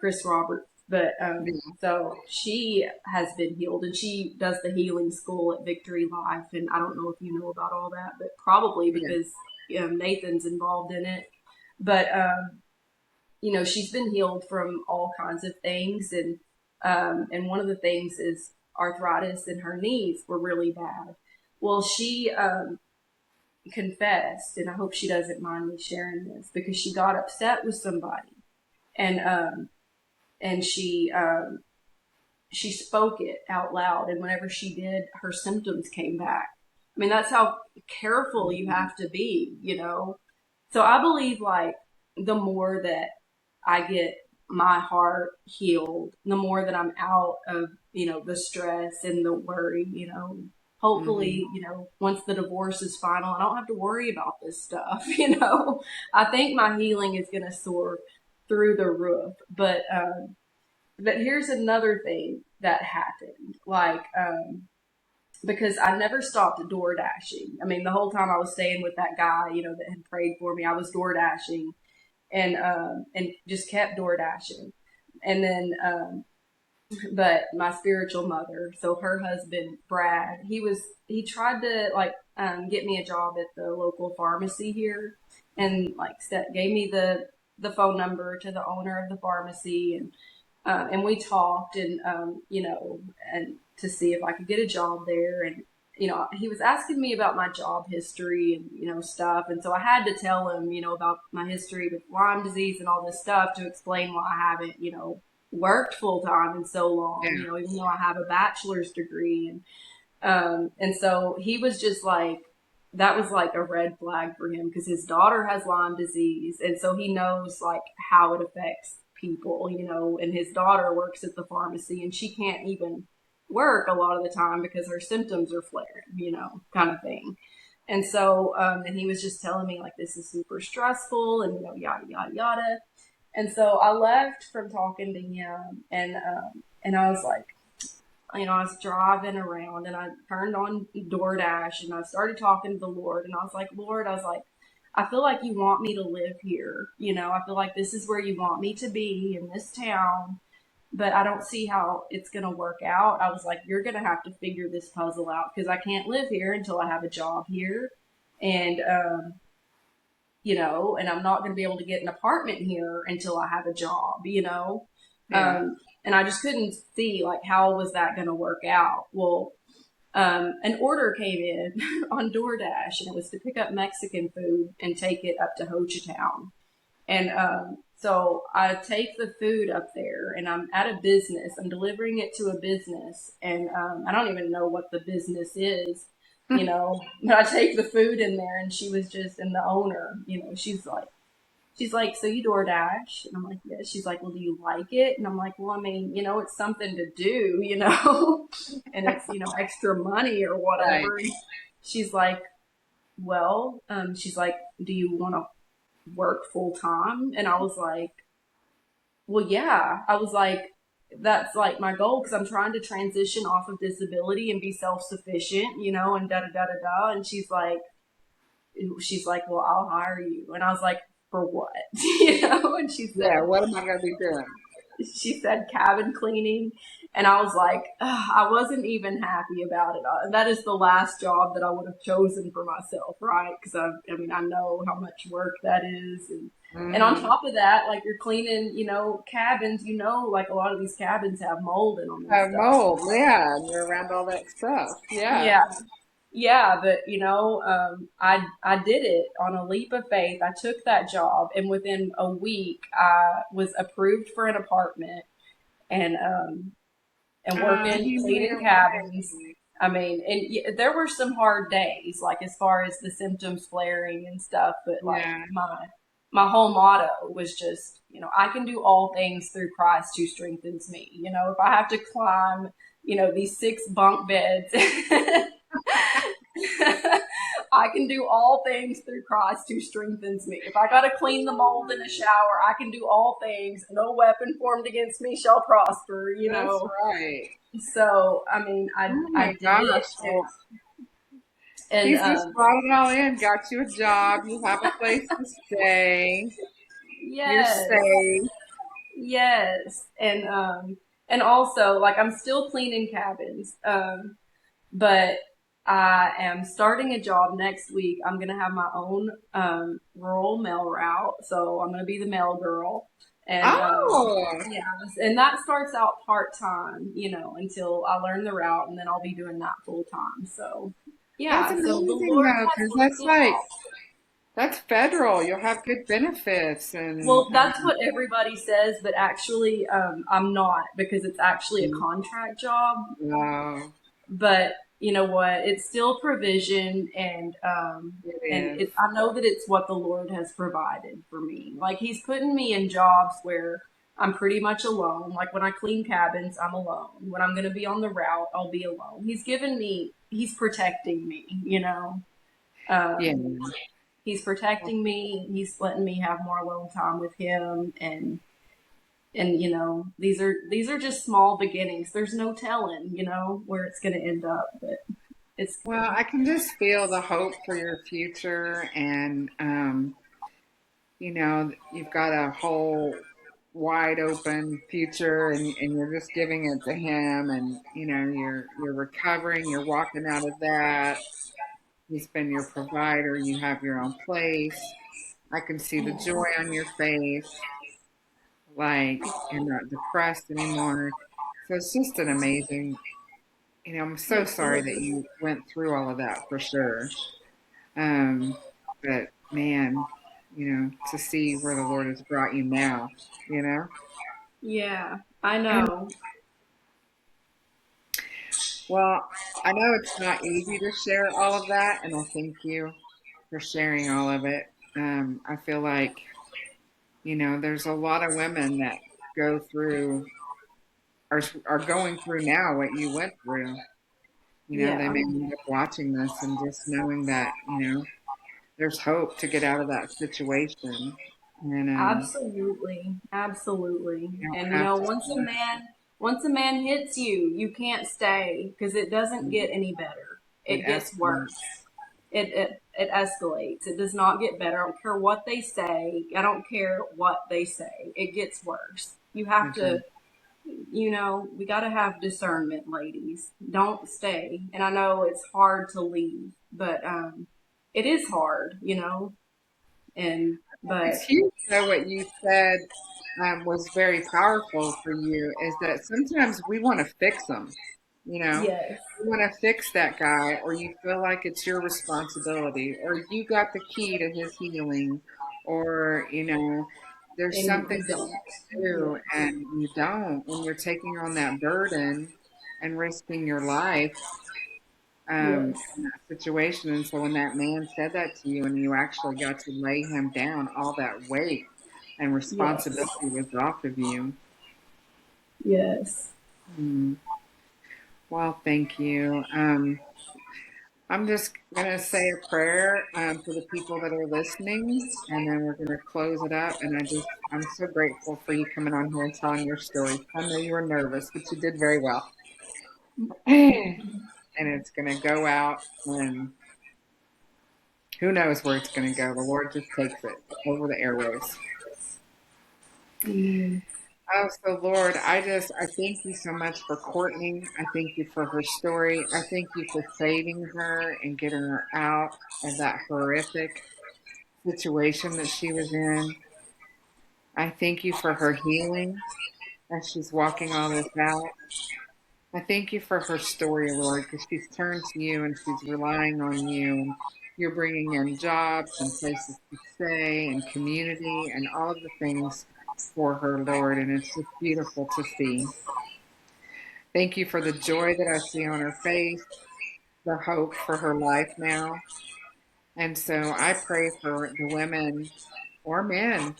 S2: Chris Roberts, but
S1: Yeah.
S2: so she has been healed and she does the healing school at Victory Life. And I don't know if you know about all that, but probably
S1: Yeah.
S2: because Nathan's involved in it. But she's been healed from all kinds of things, and one of the things is arthritis in her knees were really bad. Well, she confessed, and I hope she doesn't mind me sharing this, because she got upset with somebody, and and she spoke it out loud, and whenever she did, her symptoms came back. I mean, that's how careful you have to be. So I believe like the more that I get my heart healed, the more that I'm out of, the stress and the worry.
S1: Hmm.
S2: Hopefully, once the divorce is final, I don't have to worry about this stuff, I think my healing is going to soar through the roof. But here's another thing that happened. Like, because I never stopped door dashing. I mean, the whole time I was staying with that guy, that had prayed for me, I was door dashing and just kept door dashing. And then, but my spiritual mother, so her husband Brad, he tried to like get me a job at the local pharmacy here, and like gave me the phone number to the owner of the pharmacy, and we talked, and and to see if I could get a job there. And he was asking me about my job history and stuff, and so I had to tell him about my history with Lyme disease and all this stuff to explain why I haven't worked full time in so long,
S1: Yeah.
S2: even though I have a bachelor's degree. And so he was just like, that was like a red flag for him because his daughter has Lyme disease. And so he knows like how it affects people, and his daughter works at the pharmacy and she can't even work a lot of the time because her symptoms are flaring, kind of thing. And so, and he was just telling me like, this is super stressful and, yada, yada, yada. And so I left from talking to him, and I was like, I was driving around and I turned on DoorDash and I started talking to the Lord, and I was like, Lord, I was like, I feel like you want me to live here. I feel like this is where you want me to be in this town, but I don't see how it's going to work out. I was like, you're going to have to figure this puzzle out because I can't live here until I have a job here. And, and I'm not going to be able to get an apartment here until I have a job.
S1: Yeah.
S2: And I just couldn't see like how was that going to work out. Well, an order came in on DoorDash, and it was to pick up Mexican food and take it up to Ho Chi Town. And so I take the food up there, and I'm at a business. I'm delivering it to a business, and I don't even know what the business is. But I take the food in there, and she was just, and the owner, she's like, so you DoorDash? And I'm like, yeah. She's like, well, do you like it? And I'm like, well, I mean, it's something to do, and it's, extra money or
S1: Right.
S2: whatever. And she's like, well, she's like, do you want to work full time? And I was like, well, yeah. I was like, that's like my goal because I'm trying to transition off of disability and be self sufficient, you know, and da da da da da. And she's like, well, I'll hire you. And I was like, for what? You know? And
S1: Yeah, what am I going to be doing?
S2: she said cabin cleaning. And I was like, ugh, I wasn't even happy about it. That is the last job that I would have chosen for myself, right? Because I mean, I know how much work that is. And on
S1: Mm-hmm.
S2: top of that, like you're cleaning, you know, cabins, you know, like a lot of these cabins have mold in them and stuff.
S1: Mold, yeah, and you're around all that stuff. Yeah.
S2: Yeah. Yeah, but you know, I did it on a leap of faith. I took that job, and within a week, I was approved for an apartment and working
S1: You made
S2: cleaning
S1: a
S2: cabins.
S1: way.
S2: I mean, and there were some hard days, like as far as the symptoms flaring and stuff. But like
S1: Yeah.
S2: my whole motto was just, you know, I can do all things through Christ who strengthens me. You know, if I have to climb, you know, these 6 bunk beds. I can do all things through Christ who strengthens me. If I got to clean the mold in a shower, I can do all things. No weapon formed against me shall prosper, you
S1: That's
S2: know.
S1: right.
S2: So, I mean,
S1: Oh
S2: I
S1: my
S2: did it.
S1: gosh. Well,
S2: And
S1: he's just brought it all in, got you a job, you have a place to stay, you're
S2: yes,
S1: safe.
S2: yes. And also, like, I'm still cleaning cabins. But I am starting a job next week. I'm gonna have my own rural mail route, so I'm gonna be the mail girl, and
S1: Oh,
S2: yeah, and that starts out part time, you know, until I learn the route, and then I'll be doing that full time. So
S1: that's
S2: yeah, so the
S1: amazing
S2: Lord
S1: though,
S2: has
S1: because
S2: worked it out.
S1: that's federal. You'll have good benefits and
S2: Well, that's what everybody says, but actually, I'm not because it's actually a
S1: um,
S2: contract job.
S1: wow,
S2: But you know what? It's still provision,
S1: it
S2: and
S1: is.
S2: it, I know that it's what the Lord has provided for me. Like He's putting me in jobs where I'm pretty much alone. Like when I clean cabins, I'm alone. When I'm going to be on the route, I'll be alone. He's given me. He's protecting me. You know.
S1: Yeah.
S2: He's protecting me. He's letting me have more alone time with Him, and you know these are just small beginnings. There's no telling, you know, where it's going to end up, but it's
S1: Well, I can just feel the hope for your future, and you've got a whole wide open future, and you're just giving it to him, and you're recovering, you're walking out of that. He's been your provider, you have your own place. I can see the joy on your face, like you're not depressed anymore. So it's just an amazing, I'm so
S2: yes,
S1: sorry that you went through all of that for sure. Um, but man, to see where the Lord has brought you now, you know?
S2: yeah, I
S1: And
S2: know.
S1: well, I know it's not easy to share all of that, and I thank you for sharing all of it. I feel like, there's a lot of women that go through are going through now what you went through. They
S2: Yeah,
S1: may end up watching this and just knowing that, there's hope to get out of that situation. And
S2: absolutely, absolutely.
S1: you don't
S2: And you
S1: have
S2: know,
S1: to stress.
S2: once a man hits you, you can't stay because it doesn't get any better.
S1: It
S2: It gets
S1: escalates.
S2: worse. It escalates. It does not get better. I don't care what they say. I don't care what they say. It gets worse. You have
S1: It does.
S2: to, you know, we got to have discernment, ladies. Don't stay. And I know it's hard to leave, but it is hard, you know. And but
S1: It's huge, though, what you said was very powerful for you is that sometimes we want to fix them, you know?
S2: yes,
S1: You want to fix that guy, or you feel like it's your responsibility, or you got the key to his healing, or, there's
S2: and
S1: something
S2: you
S1: that
S2: don't.
S1: you can do
S2: Yes,
S1: and you don't, and you're taking on that burden and risking your life
S2: yes,
S1: in that situation. And so when that man said that to you and you actually got to lay him down, all that weight and
S2: yes,
S1: responsibility was off of you.
S2: yes.
S1: Mm. Well, thank you. I'm just going to say a prayer for the people that are listening, and then we're going to close it up. And I'm so grateful for you coming on here and telling your story. I know you were nervous, but you did very well. And it's going to go out, and who knows where it's going to go. The Lord just takes it over the airwaves.
S2: Amen.
S1: Oh, so Lord, I thank you so much for Courtney. I thank you for her story. I thank you for saving her and getting her out of that horrific situation that she was in. I thank you for her healing as she's walking all this out. I thank you for her story, Lord, because she's turned to you and she's relying on you. And you're bringing in jobs and places to stay and community and all of the things for her, Lord. And it's just beautiful to see. Thank you for the joy that I see on her face, the hope for her life now. And so I pray for the women or men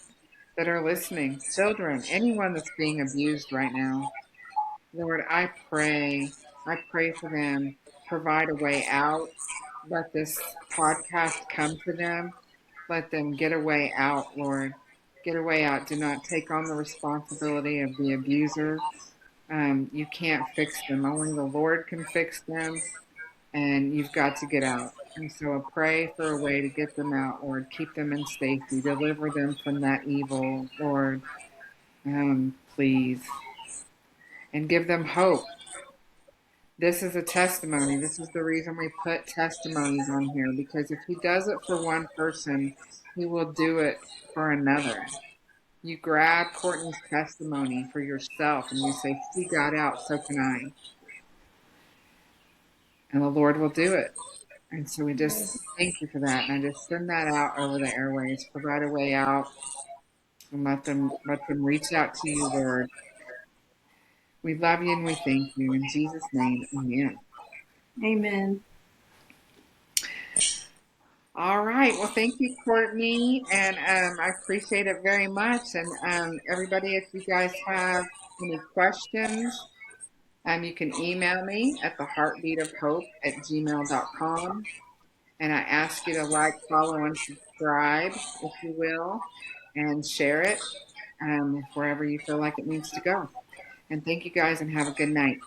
S1: that are listening, children, anyone that's being abused right now. Lord, I pray for them, provide a way out. Let this podcast come to them. Let them get a way out, Lord. Get a way out. Do not take on the responsibility of the abuser. You can't fix them. Only the Lord can fix them, and you've got to get out. And so I pray for a way to get them out, Lord. Keep them in safety. Deliver them from that evil, Lord. Please. And give them hope. This is a testimony. This is the reason we put testimonies on here, because if he does it for one person, he will do it for another. You grab Courtney's testimony for yourself and you say, she got out, so can I. And the Lord will do it. And so we just thank you for that. And I just send that out over the airways, provide a way out, and let them reach out to you, Lord. We love you and we thank you. In Jesus' name, amen.
S2: Amen.
S1: All right. Well, thank you, Courtney. And I appreciate it very much. And everybody, if you guys have any questions, you can email me at theheartbeatofhope@gmail.com. And I ask you to like, follow, and subscribe, if you will, and share it wherever you feel like it needs to go. And thank you guys and have a good night.